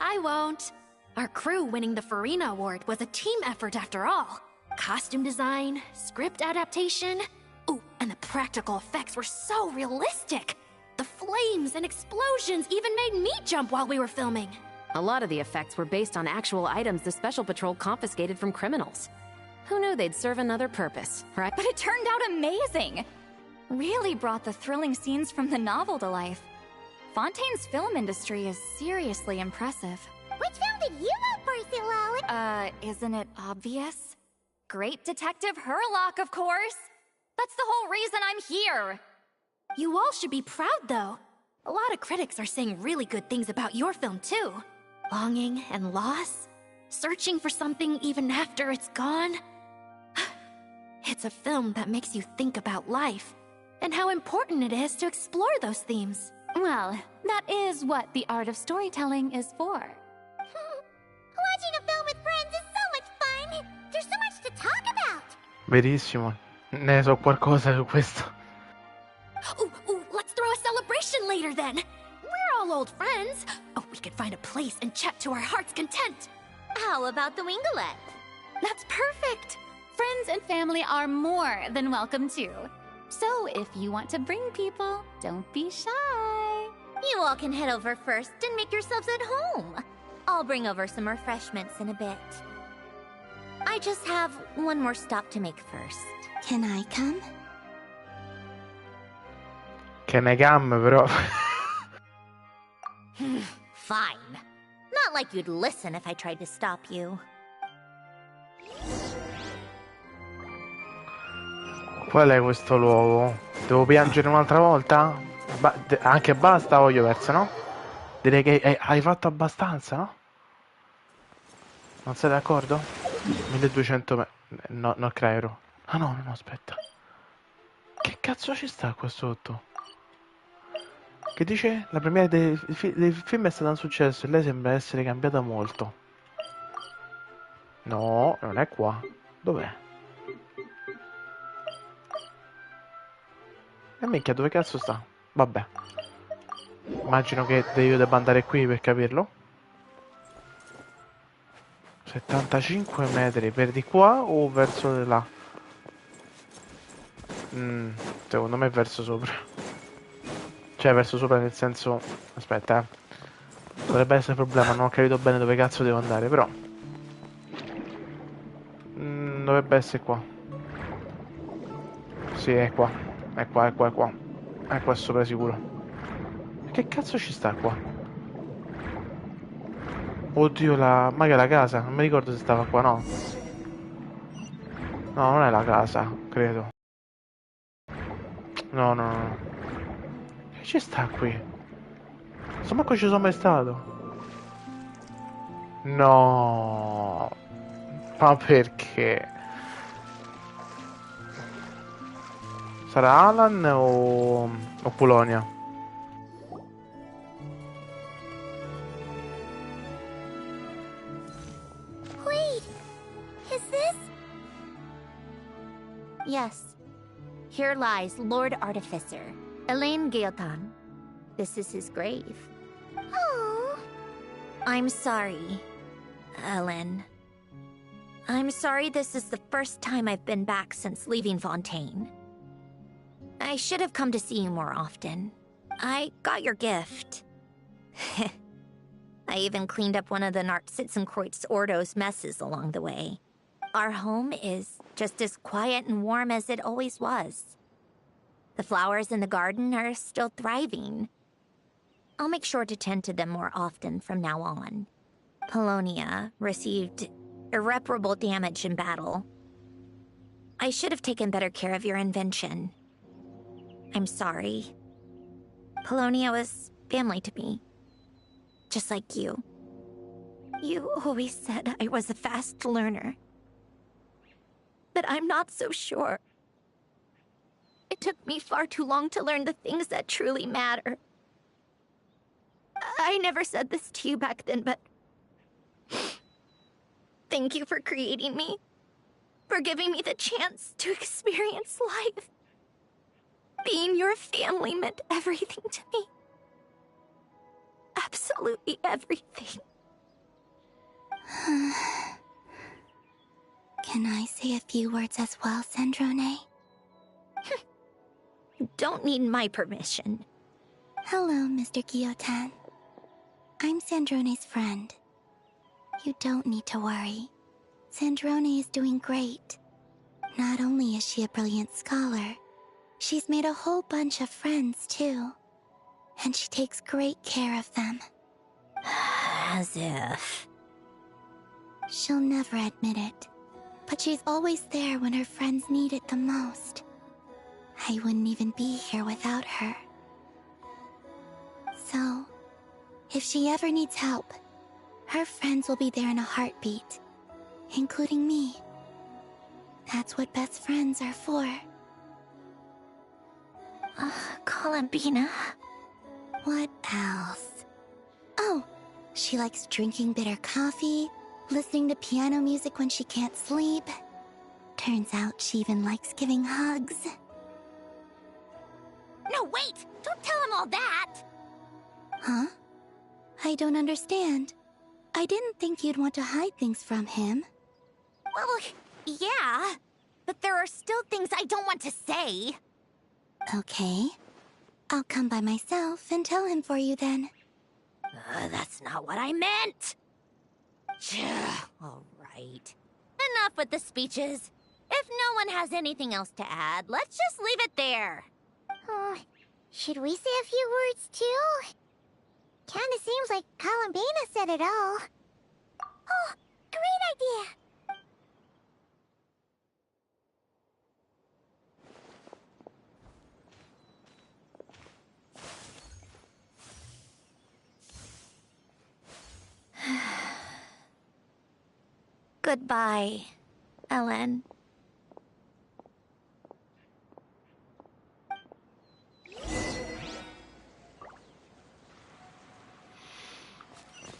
I won't. Our crew winning the Farina Award was a team effort after all. Costume design, script adaptation. Ooh, and the practical effects were so realistic. The flames and explosions even made me jump while we were filming. A lot of the effects were based on actual items the Special Patrol confiscated from criminals. Who knew they'd serve another purpose, right? But it turned out amazing! Really brought the thrilling scenes from the novel to life. Fontaine's film industry is seriously impressive. Which film did you vote for, Silo? Isn't it obvious? Great Detective Hurlock, of course! That's the whole reason I'm here! You all should be proud, though. A lot of critics are saying really good things about your film, too. Longing and loss, searching for something even after it's gone. It's a film that makes you think about life, and how important it is to explore those themes. Well, that is what the art of storytelling is for. Watching a film with friends is so much fun! There's so much to talk about! Verissimo, ne so qualcosa su questo. Ooh, let's throw a celebration later then! We're all old friends. Oh, we could find a place and chat to our heart's content. How about the Winglet? That's perfect! Friends and family are more than welcome too. So if you want to bring people, don't be shy. You all can head over first and make yourselves at home. I'll bring over some refreshments in a bit. I just have one more stop to make first. Can I come? Che ne cam, però. Fine. Not like you'd listen if I tried to stop you. Qual è questo luogo? Devo piangere un'altra volta? Anche basta, voglio verso, no? Direi che hai fatto abbastanza, no? Non sei d'accordo? 1200 no, no, Crairo. Ah no, no, aspetta. Che cazzo ci sta qua sotto? Che dice? La premiere del film è stata un successo e lei sembra essere cambiata molto. No, non è qua. Dov'è? E minchia, dove cazzo sta? Vabbè. Immagino che io debba andare qui per capirlo. 75 metri per di qua o verso di là? Secondo me verso sopra. Cioè verso sopra nel senso... Aspetta, dovrebbe essere problema, non ho capito bene dove cazzo devo andare, però... dovrebbe essere qua. Sì, è qua. È qua, è qua, è qua. È qua sopra sicuro. Che cazzo ci sta qua? Oddio, ma che è la casa? Non mi ricordo se stava qua, no. No, non è la casa, credo. No, no, no. Che ci sta qui? So manco ci sono mai stato. No. Ma perché? Sarà Alan o Polonia? Wait, is this? Yes. Here lies Lord Artificer, Elaine Gaeltan. This is his grave. Oh. I'm sorry, Ellen. I'm sorry this is the first time I've been back since leaving Fontaine. I should have come to see you more often. I got your gift. I even cleaned up one of the Nartsitzenkreuz Ordo's messes along the way. Our home is just as quiet and warm as it always was. The flowers in the garden are still thriving. I'll make sure to tend to them more often from now on. Polonia received irreparable damage in battle. I should have taken better care of your invention. I'm sorry. Polonia was family to me. Just like you. You always said I was a fast learner. But I'm not so sure. It took me far too long to learn the things that truly matter. I never said this to you back then, but... Thank you for creating me. For giving me the chance to experience life. Being your family meant everything to me. Absolutely everything. Can I say a few words as well, Sandrone? Don't need my permission. Hello, Mr. Guillotin. I'm Sandrone's friend. You don't need to worry. Sandrone is doing great. Not only is she a brilliant scholar, she's made a whole bunch of friends, too. And she takes great care of them. As if... She'll never admit it, but she's always there when her friends need it the most. I wouldn't even be here without her. So, if she ever needs help, her friends will be there in a heartbeat, including me. That's what best friends are for. Columbina. What else? Oh, she likes drinking bitter coffee, listening to piano music when she can't sleep. Turns out she even likes giving hugs. No, wait! Don't tell him all that! Huh? I don't understand. I didn't think you'd want to hide things from him. Well, yeah. But there are still things I don't want to say. Okay. I'll come by myself and tell him for you then. That's not what I meant! All right. Enough with the speeches. If no one has anything else to add, let's just leave it there. Should we say a few words too? Kinda seems like Columbina said it all. Oh, great idea! Goodbye, Ellen.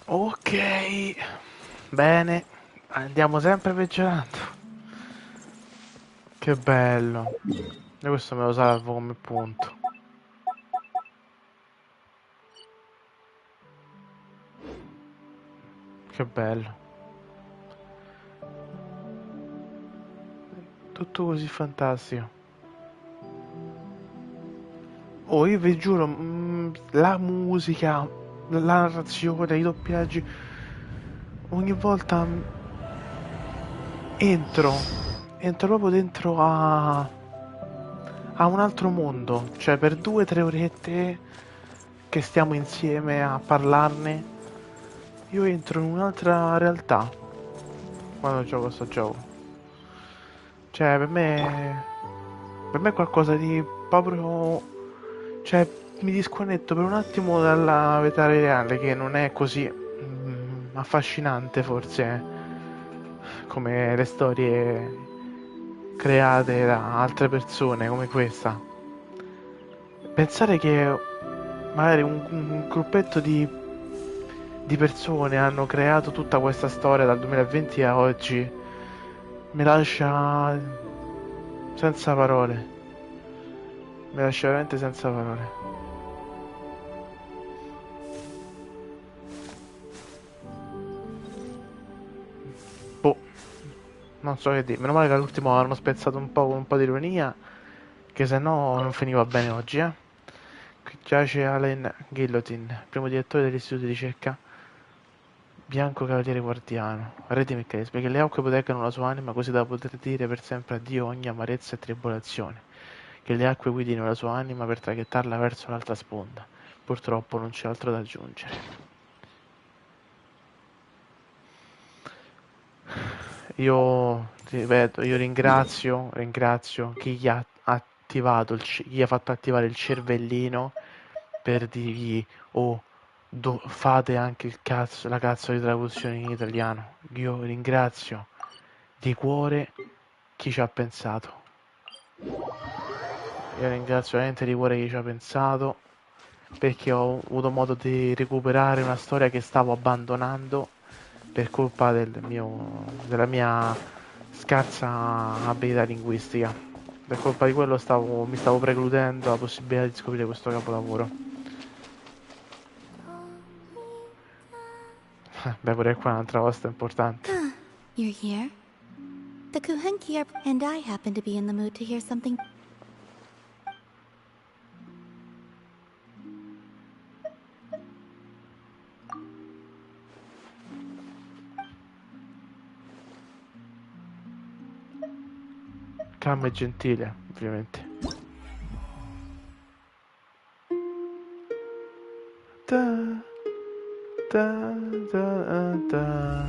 Ok, bene, andiamo sempre peggiorando. Che bello. E questo me lo salvo come punto. Che bello. Tutto così fantastico. Oh, io vi giuro, la musica, la narrazione, i doppiaggi, ogni volta entro proprio dentro a un altro mondo. Cioè, per 2 o 3 orette che stiamo insieme a parlarne, io entro in un'altra realtà quando gioco a sto gioco. Cioè, per me è qualcosa di proprio... Cioè, mi disconnetto per un attimo dalla vita reale, che non è così affascinante, forse, come le storie create da altre persone come questa. Pensare che magari un gruppetto di persone hanno creato tutta questa storia dal 2020 a oggi mi lascia senza parole. Mi lascia veramente senza parole. Boh, non so che dire. Meno male che all'ultimo hanno spezzato un po' con un po' di ironia, che se no non finiva bene oggi, eh. Qui giace Allen Guillotine, primo direttore dell'istituto di ricerca Bianco Cavaliere Guardiano. Re di meccanismi, che le acque proteggano la sua anima così da poter dire per sempre addio a ogni amarezza e tribolazione. Che le acque guidino la sua anima per traghettarla verso l'altra sponda. Purtroppo non c'è altro da aggiungere. Io ripeto, io ringrazio chi gli ha attivato chi ha fatto attivare il cervellino per dirgli oh, fate anche la cazzo di traduzione in italiano. Io ringrazio di cuore chi ci ha pensato. Io ringrazio veramente di cuore chi ci ha pensato, perché ho avuto modo di recuperare una storia che stavo abbandonando per colpa della mia scarsa abilità linguistica. Per colpa di quello mi stavo precludendo la possibilità di scoprire questo capolavoro. Beh, pure qua è un'altra cosa importante. You're here? The Kuhenki and I happen to be in the mood to hear something. Calma e gentile, ovviamente. Da, da, da, da.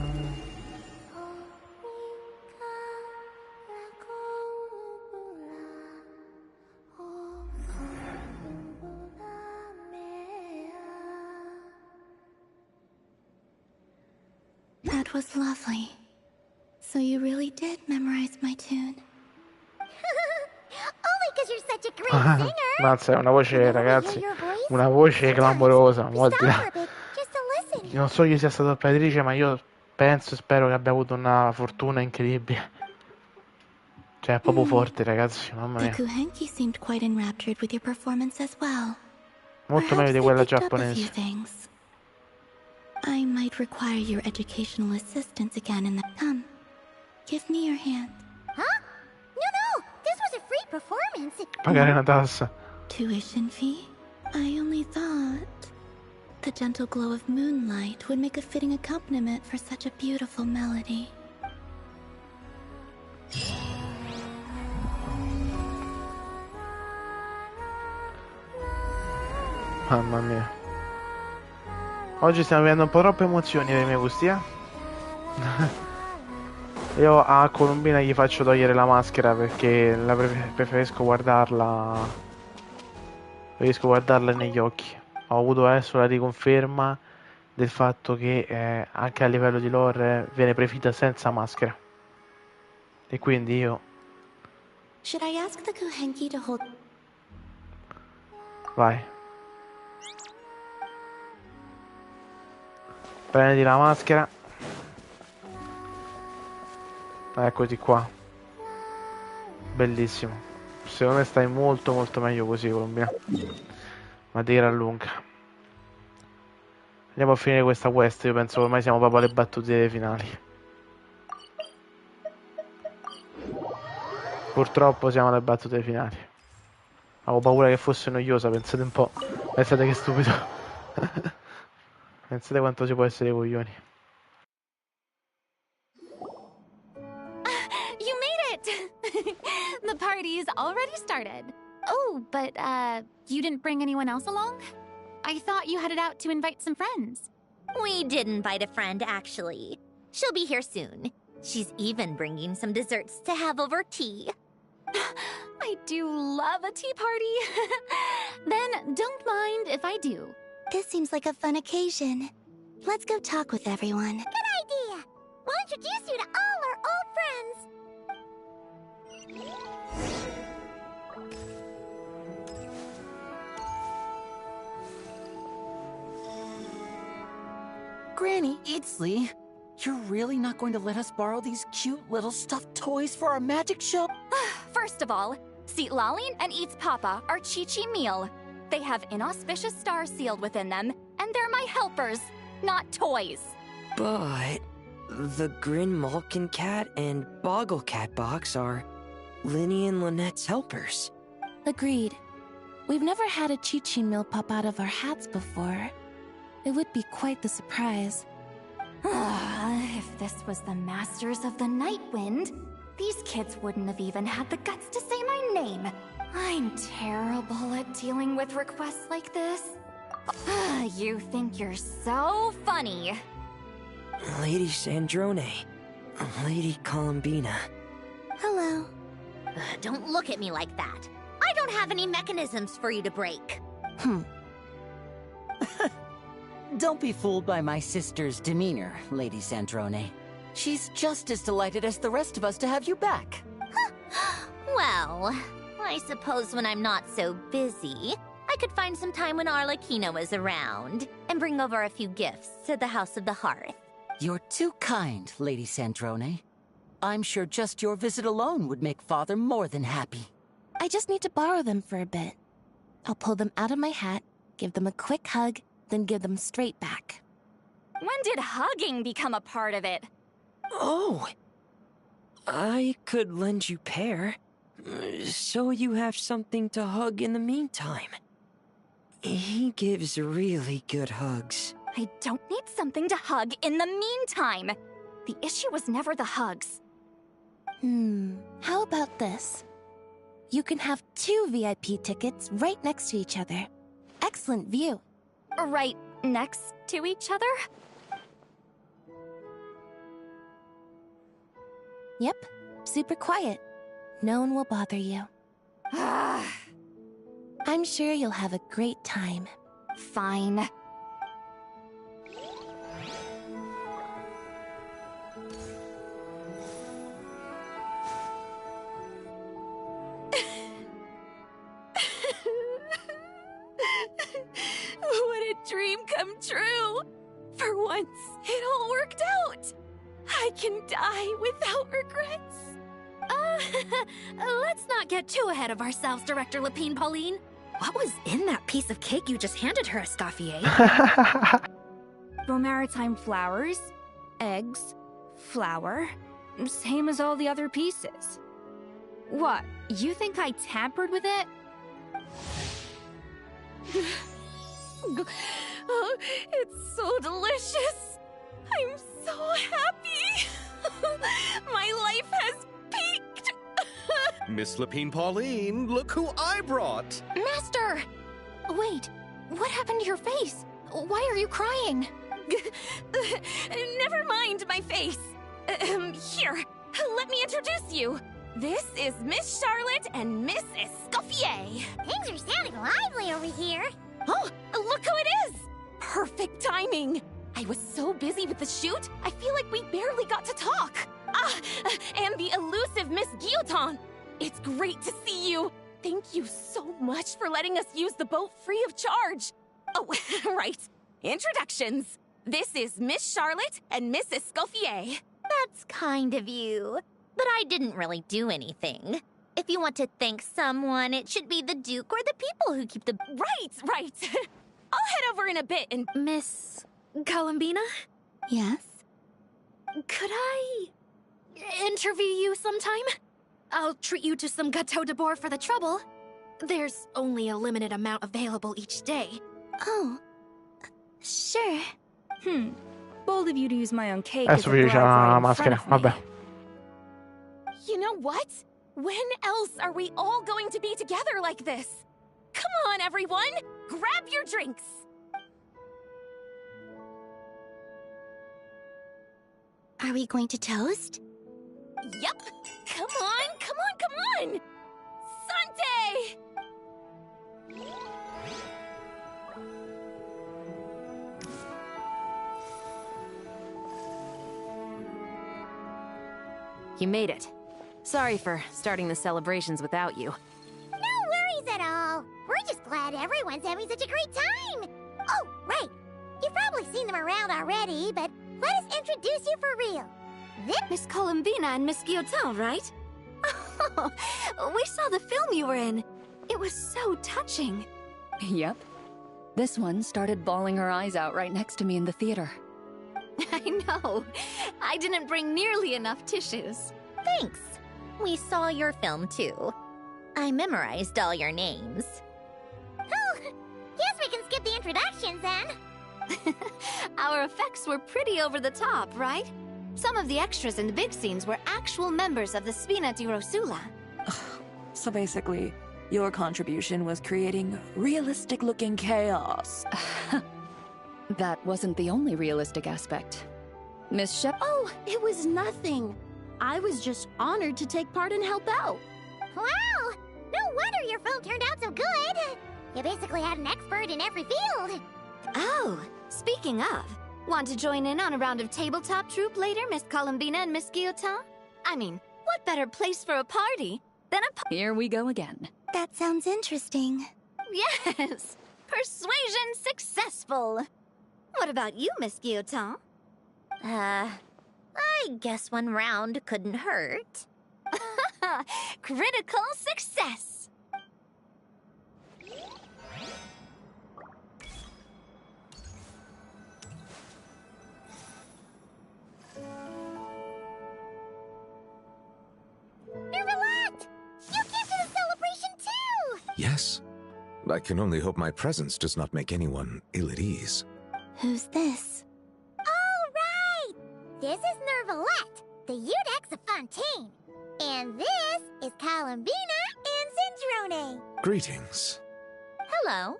That was lovely. So you really did memorize my tune. Only because you're such a great singer. Mazza, è una voce, ragazzi, una voce clamorosa. Non so chi sia stata doppiatrice, ma io penso e spero che abbia avuto una fortuna incredibile. Cioè, è proprio forte, ragazzi, mamma The mia. Kuhenki seemed quite enraptured with your performance as well. Molto meglio di quella giapponese. I might require your educational assistance again in the... Come, give me your hand. Huh? No, this was a free performance. Pagare una tassa. Tuition fee? I only thought the gentle glow of moonlight would make a fitting accompaniment for such a beautiful melody. Mamma mia. Oggi stiamo vivendo un po' troppe emozioni per i miei gusti, eh? Io a Colombina gli faccio togliere la maschera perché preferisco guardarla. Preferisco guardarla negli occhi. Ho avuto adesso la riconferma del fatto che anche a livello di lore viene prefita senza maschera. E quindi io... Should I ask the Kohenki to hold... Vai. Prendi la maschera. Eccoti qua. Bellissimo. Secondo me stai molto molto meglio così, Colombina. Ma di gran lunga. Andiamo a finire questa quest. Io penso che ormai siamo proprio alle battute finali. Purtroppo siamo alle battute finali. Avevo paura che fosse noiosa, pensate un po'. Pensate che stupido. Pensate quanto si può essere coglioni. You made it! The party's already started. Oh, but, you didn't bring anyone else along? I thought you headed out to invite some friends. We did invite a friend, actually. She'll be here soon. She's even bringing some desserts to have over tea. I do love a tea party. Then don't mind if I do. This seems like a fun occasion. Let's go talk with everyone. Good idea! We'll introduce you to all our old friends. Granny, it's Lee. You're really not going to let us borrow these cute little stuffed toys for our magic show? First of all, Seat Lalin and Eats Papa are Chi-Chi meal. They have inauspicious stars sealed within them, and they're my helpers, not toys. But the Grin Malkin Cat and Boggle Cat box are Linny and Lynette's helpers. Agreed. We've never had a Chi-Chi meal pop out of our hats before. It would be quite the surprise. If this was the Masters of the Night Wind, these kids wouldn't have even had the guts to say my name. I'm terrible at dealing with requests like this. You think you're so funny. Lady Sandrone. Lady Columbina. Hello. Don't look at me like that. I don't have any mechanisms for you to break. Don't be fooled by my sister's demeanor, Lady Sandrone. She's just as delighted as the rest of us to have you back. Well, I suppose when I'm not so busy, I could find some time when Arlecchino is around and bring over a few gifts to the House of the Hearth. You're too kind, Lady Sandrone. I'm sure just your visit alone would make Father more than happy. I just need to borrow them for a bit. I'll pull them out of my hat, give them a quick hug, then give them straight back. When did hugging become a part of it? Oh! I could lend you Pear, so you have something to hug in the meantime. He gives really good hugs. I don't need something to hug in the meantime. The issue was never the hugs. How about this? You can have 2 VIP tickets right next to each other. Excellent view. Right next to each other? Yep, super quiet. No one will bother you. I'm sure you'll have a great time. Fine. What a dream come true! For once, it all worked out! I can die without regrets. Let's not get too ahead of ourselves, Director Lapine Pauline. What was in that piece of cake you just handed her, Escoffier? Maritime flowers, eggs, flour, same as all the other pieces. What, you think I tampered with it? Oh, it's so delicious! I'm so happy! My life has peaked! Miss Lapine Pauline, look who I brought! Master! Wait, what happened to your face? Why are you crying? Never mind my face. Here, let me introduce you. This is Miss Charlotte and Miss Escoffier. Things are sounding lively over here. Oh, look who it is! Perfect timing! I was so busy with the shoot, I feel like we barely got to talk. And the elusive Miss Guillotin. It's great to see you. Thank you so much for letting us use the boat free of charge. Oh, right. Introductions. This is Miss Charlotte and Miss Escoffier. That's kind of you. But I didn't really do anything. If you want to thank someone, it should be the Duke or the people who keep the... Right. I'll head over in a bit and... Miss Columbina? Yes? Could I interview you sometime? I'll treat you to some gâteau de bord for the trouble. There's only a limited amount available each day. Oh, sure. Bold of you to use my own cake Adesso as a vi bride dice la right in maschera, front of me. vabbè. You know what? When else are we all going to be together like this? Come on, everyone! Grab your drinks! Are we going to toast? Yup! Come on! Sante! You made it. Sorry for starting the celebrations without you. No worries at all. We're just glad everyone's having such a great time. Oh, right. You've probably seen them around already, but let us introduce you for real. This Miss Columbina and Miss Guillotin, right? Oh, we saw the film you were in. It was so touching. Yep. This one started bawling her eyes out right next to me in the theater. I know. I didn't bring nearly enough tissues. Thanks. We saw your film, too. I memorized all your names. Oh, guess we can skip the introductions then. Our effects were pretty over the top, right? Some of the extras in the big scenes were actual members of the Spina di Rosula. So basically, your contribution was creating realistic-looking chaos. That wasn't the only realistic aspect. Miss Shep- Oh, it was nothing. I was just honored to take part and help out. Wow! No wonder your film turned out so good. You basically had an expert in every field. Oh, speaking of, want to join in on a round of tabletop troupe later, Miss Columbina and Miss Guillotin? I mean, what better place for a party than a Here we go again. That sounds interesting. Yes! Persuasion successful! What about you, Miss Guillotin? I guess one round couldn't hurt. Critical success! Nervalette! You came to the celebration too! Yes. I can only hope my presence does not make anyone ill at ease. Who's this? All right! This is Nervalette, the Eudex of Fontaine. And this is Columbina and Sandrone. Greetings. Hello.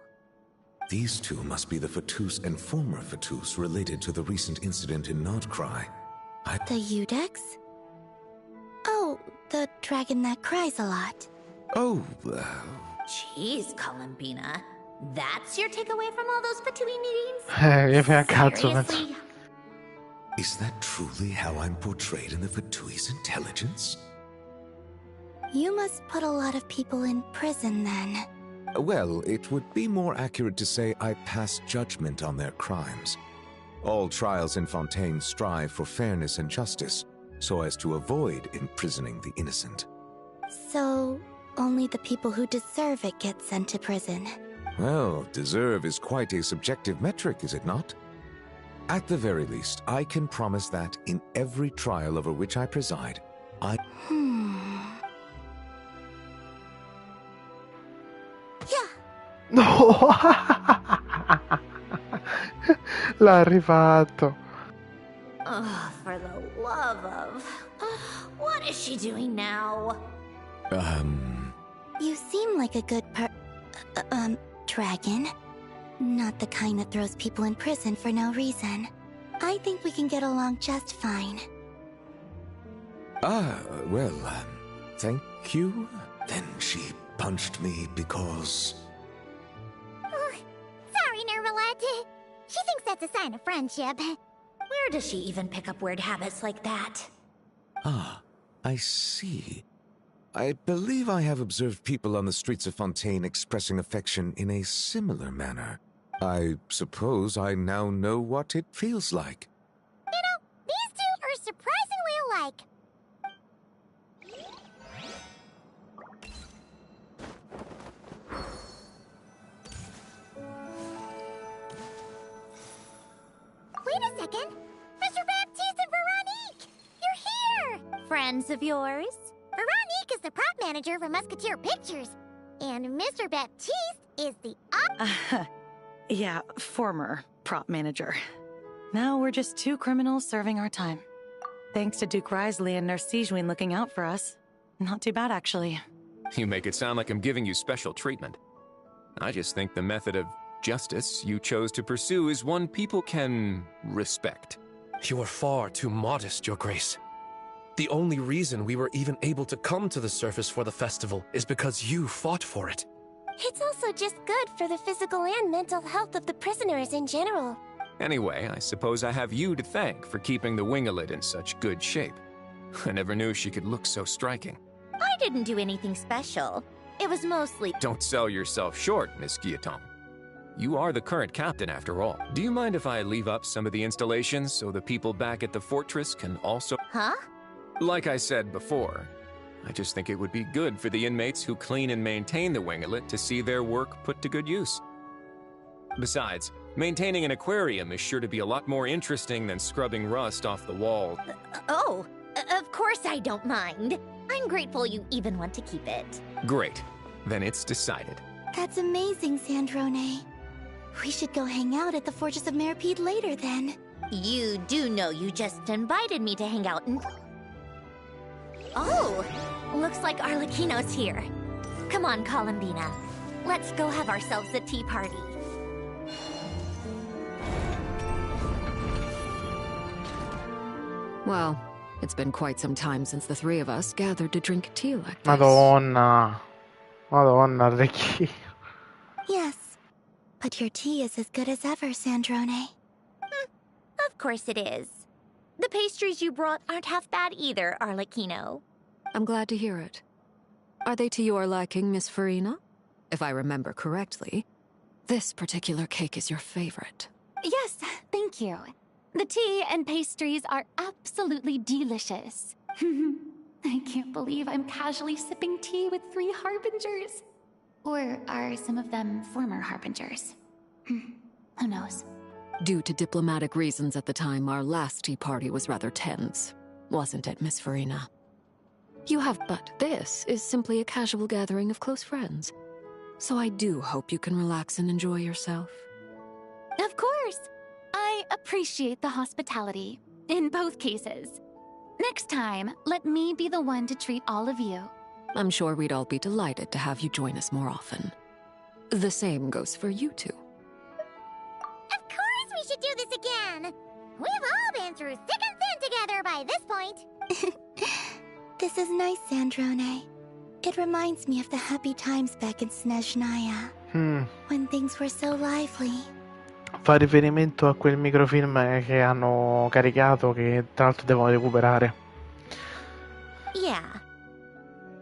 These two must be the Fatus and former Fatus related to the recent incident in Nordcry. The Eudex? Oh, the dragon that cries a lot. Oh, Jeez, Columbina. That's your takeaway from all those Fatui meetings? Io fai a cazzo, Seriously? is that truly how I'm portrayed in the Fatui's intelligence? You must put a lot of people in prison then. Well, it would be more accurate to say I pass judgment on their crimes. All trials in Fontaine strive for fairness and justice, so as to avoid imprisoning the innocent. So, only the people who deserve it get sent to prison. Well, deserve is quite a subjective metric, is it not? At the very least, I can promise that in every trial over which I preside, I... No! L'ha rifatto. Oh, for the love of... what is she doing now? You seem like a good dragon. Not the kind that throws people in prison for no reason. I think we can get along just fine. Well, thank you. Then she punched me because... Sorry, Nervalette. She thinks that's a sign of friendship. Where does she even pick up weird habits like that? Ah, I see. I believe I have observed people on the streets of Fontaine expressing affection in a similar manner. I suppose I now know what it feels like. You know, these two are surprisingly alike. Wait a second! Mr. Baptiste and Veronique! You're here! Friends of yours? Veronique is the prop manager for Musketeer Pictures, and Mr. Baptiste is the Yeah, former prop manager. Now we're just two criminals serving our time. Thanks to Duke Risley and Nurse Sijuin looking out for us. Not too bad, actually. You make it sound like I'm giving you special treatment. I just think the method of justice you chose to pursue is one people can respect. You are far too modest, Your Grace. The only reason we were even able to come to the surface for the festival is because you fought for it. It's also just good for the physical and mental health of the prisoners in general. Anyway, I suppose I have you to thank for keeping the winglet in such good shape. I never knew she could look so striking. I didn't do anything special. It was mostly... Don't sell yourself short, Miss Guillotin. You are the current captain, after all. Do you mind if I leave up some of the installations so the people back at the fortress can also... Huh? Like I said before, I just think it would be good for the inmates who clean and maintain the winglet to see their work put to good use. Besides, maintaining an aquarium is sure to be a lot more interesting than scrubbing rust off the wall. Of course I don't mind. I'm grateful you even want to keep it. Great. Then it's decided. That's amazing, Sandrone. We should go hang out at the Fortress of Meripede later, then. You do know you just invited me to hang out and... Oh! Looks like Arlecchino's here. Come on, Columbina. Let's go have ourselves a tea party. Well, it's been quite some time since the three of us gathered to drink tea like this. Madonna. Madonna, Ricky. Yes, but your tea is as good as ever, Sandrone. Of course it is. The pastries you brought aren't half bad either, Arlecchino. I'm glad to hear it. Are they to your liking, Miss Farina? If I remember correctly, this particular cake is your favorite. Yes, thank you. The tea and pastries are absolutely delicious. I can't believe I'm casually sipping tea with 3 harbingers. Or are some of them former harbingers? Who knows? Due to diplomatic reasons at the time, our last tea party was rather tense. Wasn't it, Miss Farina? But this is simply a casual gathering of close friends. So I do hope you can relax and enjoy yourself. Of course! I appreciate the hospitality, in both cases. Next time, let me be the one to treat all of you. I'm sure we'd all be delighted to have you join us more often. The same goes for you two. Of course we should do this again! We've all been through thick and thin together by this point. This is nice, Sandrone. It reminds me of the happy times back in Snezhnaya, when things were so lively. Fa riferimento a quel microfilm che hanno caricato, che tra l'altro devo recuperare. Yeah.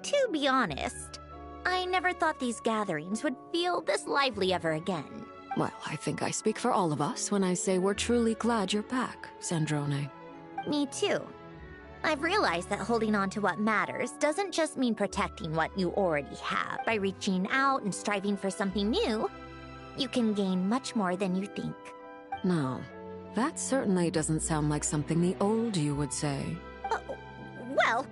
To be honest, I never thought these gatherings would feel this lively ever again. Well, I think I speak for all of us when I say we're truly glad you're back, Sandrone. Me too. I've realized that holding on to what matters doesn't just mean protecting what you already have. By reaching out and striving for something new, you can gain much more than you think. No, that certainly doesn't sound like something the old you would say. Well,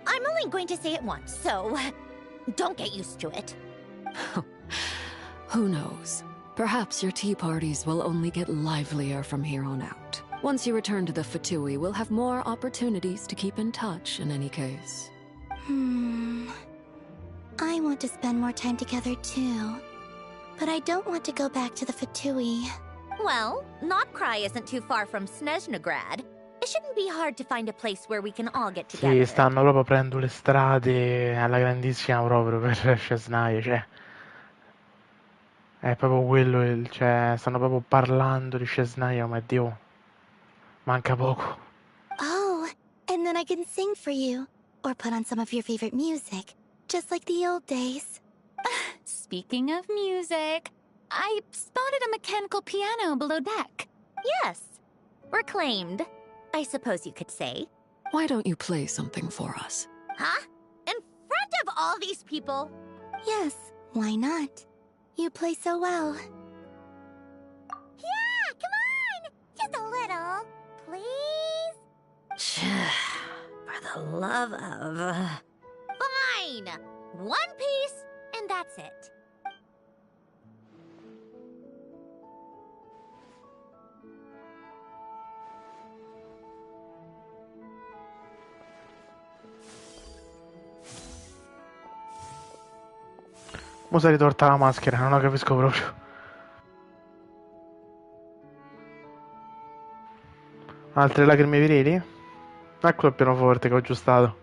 I'm only going to say it once, so don't get used to it. Who knows? Perhaps your tea parties will only get livelier from here on out. Once you return to the Fatui, we'll have more opportunities to keep in touch in any case. I want to spend more time together too. But I don't want to go back to the Fatui. Well, Notcry isn't too far from Snezhnograd. It shouldn't be hard to find a place where we can all get together. Sì, stanno proprio aprendo le strade alla grandissima proprio per Snezhnaya, cioè. È proprio quello, cioè, stanno proprio parlando di Chesnaia, ma Dio, manca poco. Oh, and then I can sing for you. Or put on some of your favorite music. Just like the old days. Speaking of music, I spotted a mechanical piano below deck. Yes. Reclaimed, I suppose you could say. Why don't you play something for us? Huh? In front of all these people? Yes, why not? You play so well. Yeah, come on! Just a little. Please? For the love of... Fine! One piece, and that's it. Mo si è ritorta la maschera, non la capisco proprio. Altre lacrime virili? Ecco il pianoforte che ho aggiustato.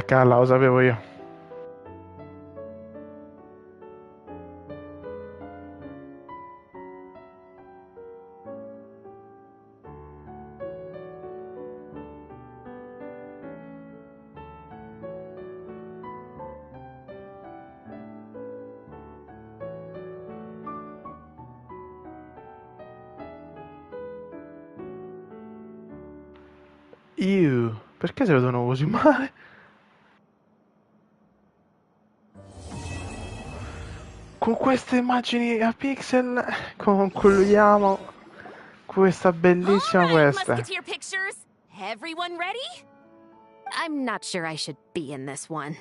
Calla, lo sapevo io. Perché si vedono così male? Con queste immagini a pixel concludiamo questa bellissima quest. Musketeer pictures. Everyone ready? I'm not sure I should be in this one.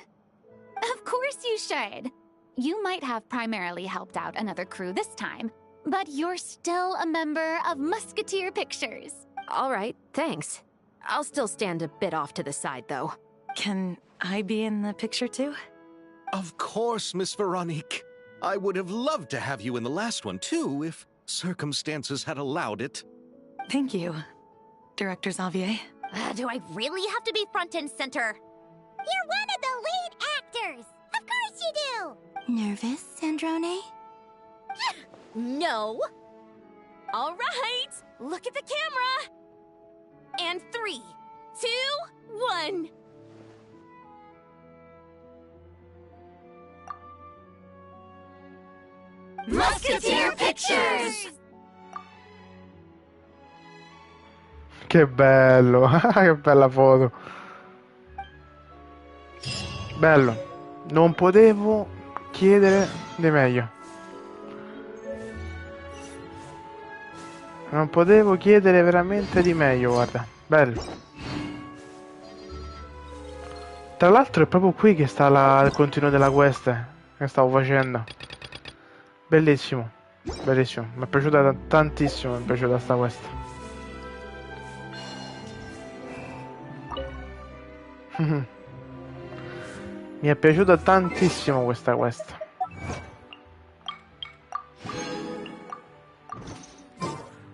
Of course you should. You might have primarily helped out another crew this time, but you're still a member of Musketeer Pictures. All right, thanks. I'll still stand a bit off to the side, though. Can I be in the picture too? Of course, Miss Veronique. I would have loved to have you in the last one, too, if circumstances had allowed it. Thank you, Director Xavier. Do I really have to be front and center? You're one of the lead actors! Of course you do! Nervous, Sandrone? No. All right, look at the camera. And 3, 2, 1. Musketeer Pictures! Che bello, che bella foto. Bello, non potevo chiedere di meglio. Non potevo chiedere veramente di meglio, guarda. Bello. Tra l'altro è proprio qui che sta il continuo della quest che stavo facendo. Bellissimo. Bellissimo. Mi è piaciuta tantissimo, mi è piaciuta sta quest. Mi è piaciuta tantissimo questa quest.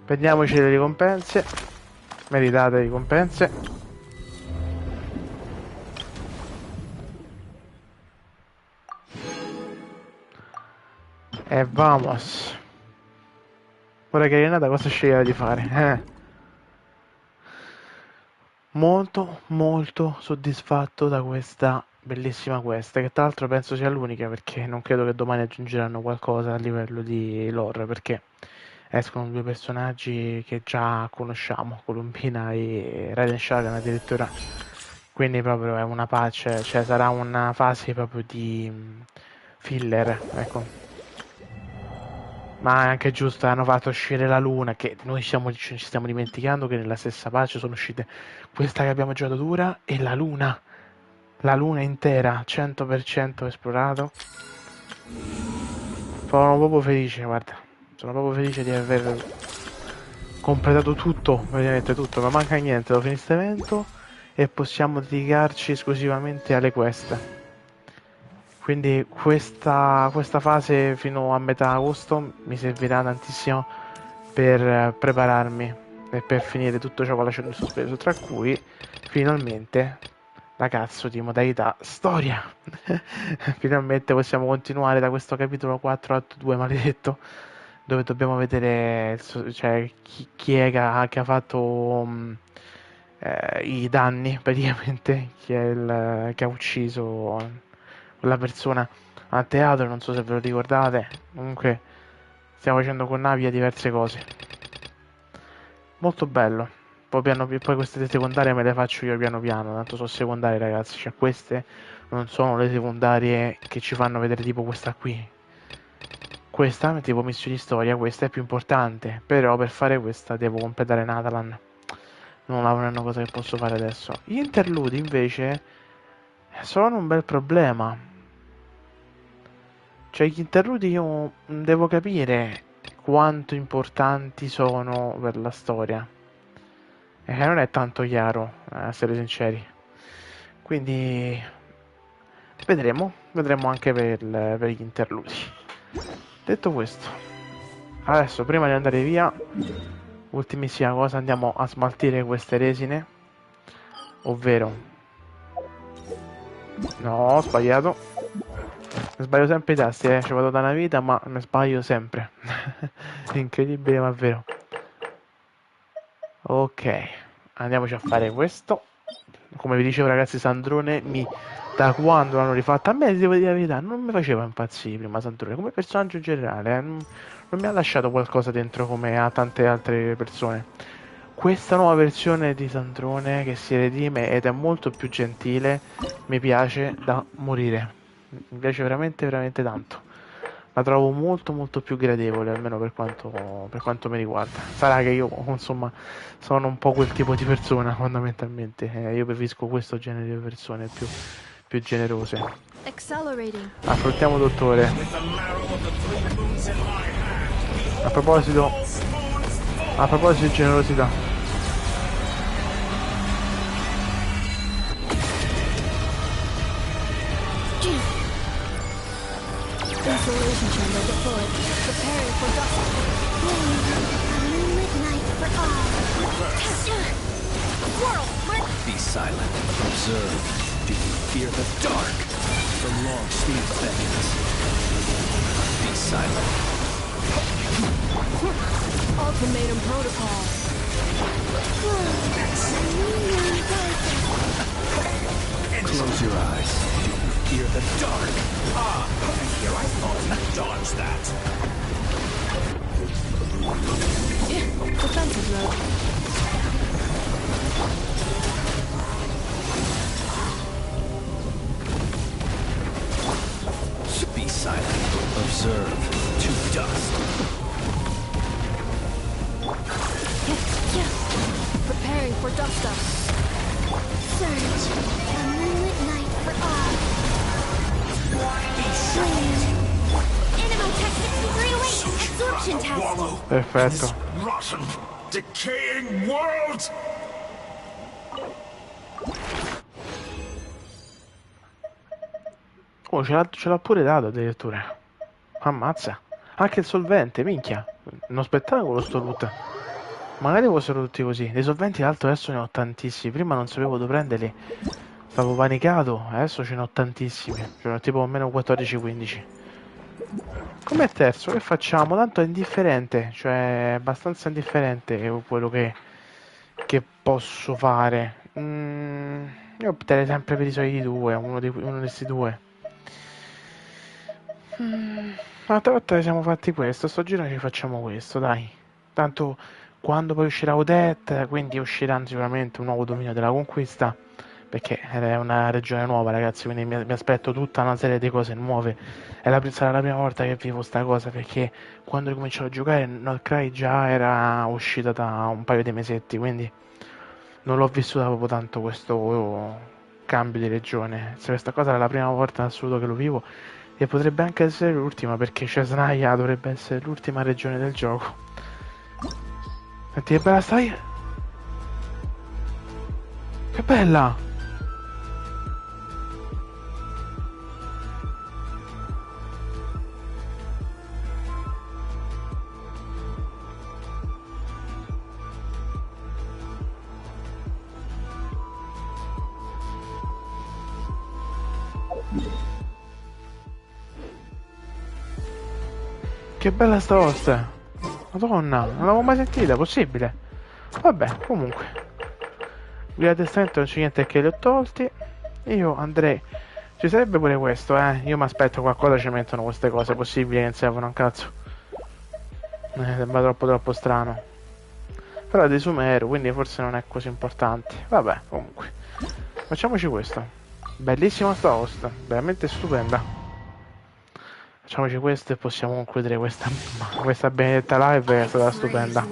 Prendiamoci le ricompense. Meritate ricompense. E vamos. Ora che è nata, cosa scegliere di fare? Molto molto soddisfatto da questa bellissima quest, che tra l'altro penso sia l'unica, perché non credo che domani aggiungeranno qualcosa a livello di lore, perché escono due personaggi che già conosciamo, Columbina e Raiden Shagan addirittura, quindi proprio è una patch, cioè sarà una fase proprio di filler, ecco, Ma è anche giusto, hanno fatto uscire la luna, che noi ci stiamo dimenticando che nella stessa pace sono uscite questa che abbiamo giocato dura e la luna. La luna intera, 100% esplorato. Sono proprio felice, guarda. Sono proprio felice di aver completato tutto, praticamente tutto. Ma manca niente, devo finire questo evento e possiamo dedicarci esclusivamente alle quest. Quindi questa fase fino a metà agosto mi servirà tantissimo per prepararmi e per finire tutto ciò con la in sospeso, tra cui finalmente la cazzo di modalità storia. Finalmente possiamo continuare da questo capitolo 4 atto 2 maledetto, dove dobbiamo vedere cioè, chi è che ha fatto i danni, praticamente, chi è che ha ucciso quella persona a teatro, non so se ve lo ricordate. Comunque stiamo facendo con Navia diverse cose. Molto bello. Poi queste secondarie me le faccio io piano piano, tanto sono secondarie ragazzi, cioè queste non sono le secondarie che ci fanno vedere tipo questa qui. Questa, tipo missione di storia, questa è più importante, però per fare questa devo completare Natalan. Non è una cosa che posso fare adesso. Gli interludi invece sono un bel problema. Cioè gli interludi io devo capire quanto importanti sono per la storia. E non è tanto chiaro, a essere sinceri. Quindi vedremo anche per gli interludi. Detto questo, adesso prima di andare via, ultimissima cosa, andiamo a smaltire queste resine, ovvero... No, ho sbagliato. Sbaglio sempre i tasti, ci vado da una vita, ma mi sbaglio sempre. È incredibile, ma vero. Ok, andiamoci a fare questo. Come vi dicevo ragazzi, Sandrone da quando l'hanno rifatta, a me devo dire la verità, non mi faceva impazzire prima Sandrone, come personaggio in generale, non mi ha lasciato qualcosa dentro come a tante altre persone. Questa nuova versione di Sandrone che si redime ed è molto più gentile, mi piace da morire. Mi piace veramente veramente tanto. La trovo molto molto più gradevole, almeno per quanto mi riguarda. Sarà che io, insomma, sono un po' quel tipo di persona fondamentalmente. Io preferisco questo genere di persone più generose. Affrontiamo dottore. A proposito di generosità. Isolation chamber deployed. Preparing for dust. A moonlit night for all. World, Be silent. Observe. Do you fear the dark? The long sleep beckons. Be silent. Ultimatum protocol. Close your eyes. Do you fear the dark? Ah, and here I thought you'd dodge that. Defensive mode. Be silent. Observe. To dust. Preparing for dust up. Surge. A moonlit night for all. Animal Tech 63 away. Absorption test. Perfetto. Rotten, decaying world! Oh, ce l'ha pure dato addirittura. Ammazza. Anche il solvente, minchia. Uno spettacolo sto loot. Magari fossero tutti così. Dei solventi tra l'altro adesso ne ho tantissimi. Prima non sapevo dove prenderli. Stavo panicato. Adesso ce ne ho tantissimi. Ce ne ho tipo almeno 14-15. Come terzo, che facciamo? Tanto è indifferente. Cioè, è abbastanza indifferente quello che posso fare. Io opterei sempre per i soliti due. Uno di questi due. L'altra volta che siamo fatti questo, sto giro ci facciamo questo, dai. Tanto quando poi uscirà Odette, quindi uscirà sicuramente un nuovo dominio della conquista, perché è una regione nuova, ragazzi, quindi mi aspetto tutta una serie di cose nuove. Sarà la prima volta che vivo sta cosa, perché quando ho cominciato a giocare Not Cry già era uscita da un paio di mesetti, quindi non l'ho vissuta proprio tanto questo cambio di regione. Se questa cosa è la prima volta in assoluto che lo vivo, e potrebbe anche essere l'ultima, perché Cesnaia dovrebbe essere l'ultima regione del gioco. Senti che bella stai? Che bella! Che bella sta host! Madonna, non l'avevo mai sentita, possibile? Vabbè, comunque. Via testamento non c'è niente che li ho tolti. Io andrei. Ci sarebbe pure questo, eh. Io mi aspetto qualcosa ci mettono queste cose, possibile che non servono un cazzo. Sembra troppo strano. Però è di Sumeru, quindi forse non è così importante. Vabbè, comunque. Facciamoci questo. Bellissima sta host, veramente stupenda. Facciamoci questo e possiamo concludere questa benedetta live che è stata stupenda.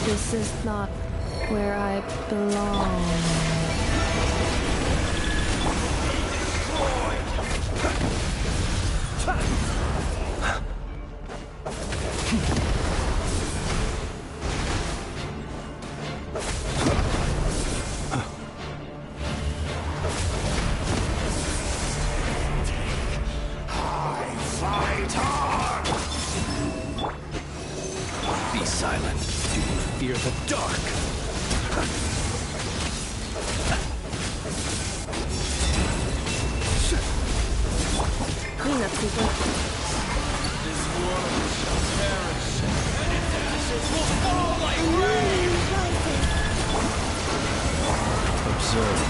This is not where I belong. Be silent. Fear the dark. Clean up, people. This world shall perish, and its ashes will fall like rain! Observe.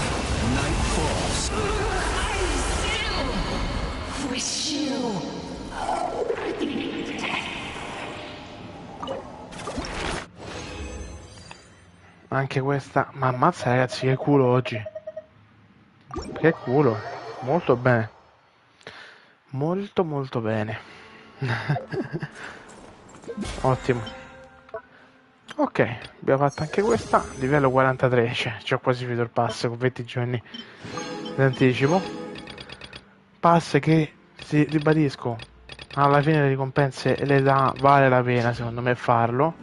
Night falls. I still wish you. Anche questa. Ma ammazza ragazzi, che culo oggi. Che culo. Molto bene. Molto bene. Ottimo. Ok, abbiamo fatto anche questa. Livello 43. Cioè, ci ho quasi finito il pass con 20 giorni di anticipo. Pass che, ribadisco, alla fine le ricompense le dà, vale la pena secondo me farlo.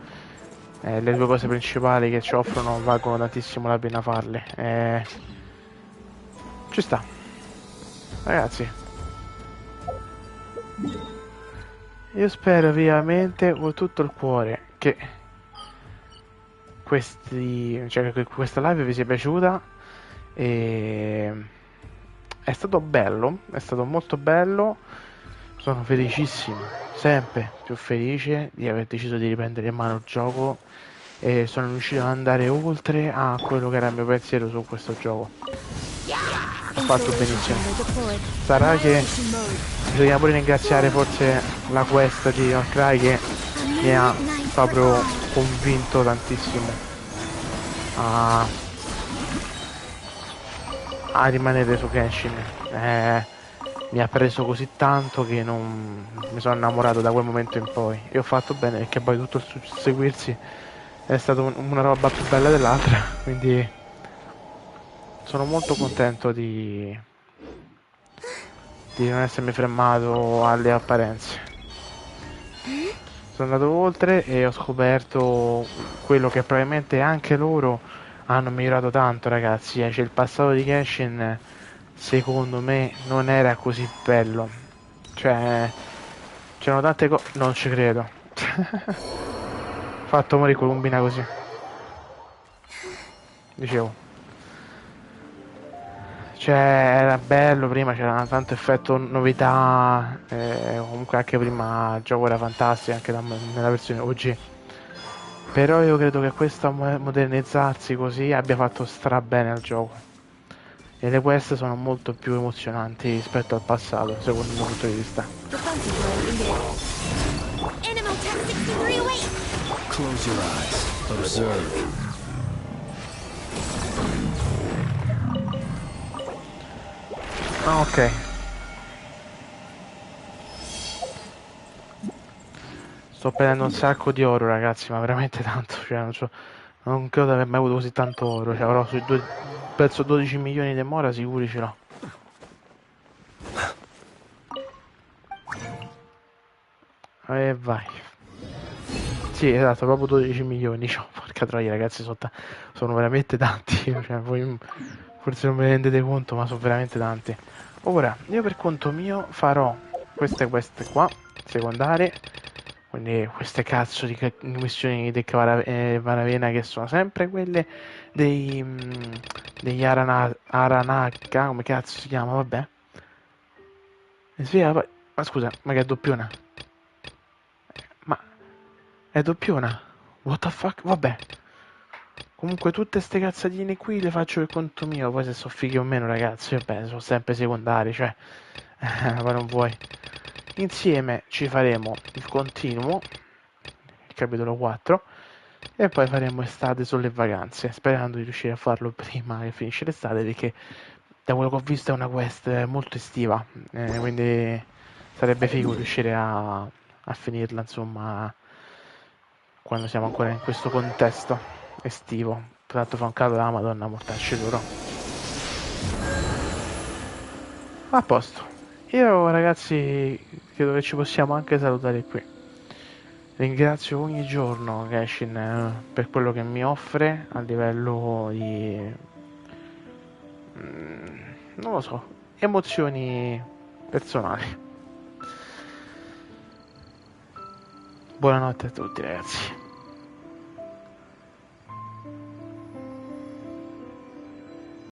Le due cose principali che ci offrono valgono tantissimo la pena farle. Ci sta, ragazzi. Io spero vivamente con tutto il cuore che che questa live vi sia piaciuta. E è stato bello, è stato molto bello. Sono felicissimo, sempre più felice di aver deciso di riprendere in mano il gioco e sono riuscito ad andare oltre a quello che era il mio pensiero su questo gioco. Ho fatto benissimo. Sarà che bisogna pure ringraziare forse la quest di No Cry che mi ha proprio convinto tantissimo a rimanere su Genshin. Mi ha preso così tanto che non mi sono innamorato da quel momento in poi, e ho fatto bene perché poi tutto il susseguirsi è stato una roba più bella dell'altra, quindi sono molto contento di non essermi fermato alle apparenze. Sono andato oltre e ho scoperto quello che probabilmente anche loro hanno migliorato tanto, ragazzi. Cioè, il passato di Genshin secondo me non era così bello, cioè c'erano tante cose, non ci credo. Fatto morire Columbina così, dicevo, cioè era bello prima, c'era tanto effetto novità, comunque anche prima il gioco era fantastico anche nella versione OG, però io credo che questo modernizzarsi così abbia fatto stra bene al gioco. e le quest sono molto più emozionanti rispetto al passato, secondo il mio punto di vista. Close your eyes. Observe. Ok. Sto prendendo un sacco di oro, ragazzi, ma veramente tanto. Cioè, non credo di aver mai avuto così tanto oro. Cioè, avrò sui penso 12 milioni di mora, sicuri ce l'ho. E vai. Sì, esatto, proprio 12 milioni. Cioè, porca troia, ragazzi, sono veramente tanti. Cioè, voi forse non ve ne rendete conto, ma sono veramente tanti. Ora, io per conto mio farò queste qua, secondarie. Quindi queste cazzo di missioni di Varavena che sono sempre quelle degli Aranaka, come cazzo si chiama, vabbè. Ma scusa, ma che è doppiona? Ma è doppiona? What the fuck? Vabbè. Comunque tutte ste cazzatine qui le faccio per conto mio, poi se so fighi o meno ragazzi, vabbè, sono sempre secondari, cioè, ma non vuoi. Insieme ci faremo il continuo, il capitolo 4, e poi faremo estate sulle vacanze, sperando di riuscire a farlo prima che finisce l'estate, perché da quello che ho visto è una quest molto estiva, quindi sarebbe figo riuscire a finirla, insomma, quando siamo ancora in questo contesto estivo. Tra l'altro fa un caldo della Madonna, mortacci loro. A posto. Io ragazzi credo che ci possiamo anche salutare qui. Ringrazio ogni giorno Genshin per quello che mi offre a livello di non lo so, emozioni personali. Buonanotte a tutti ragazzi.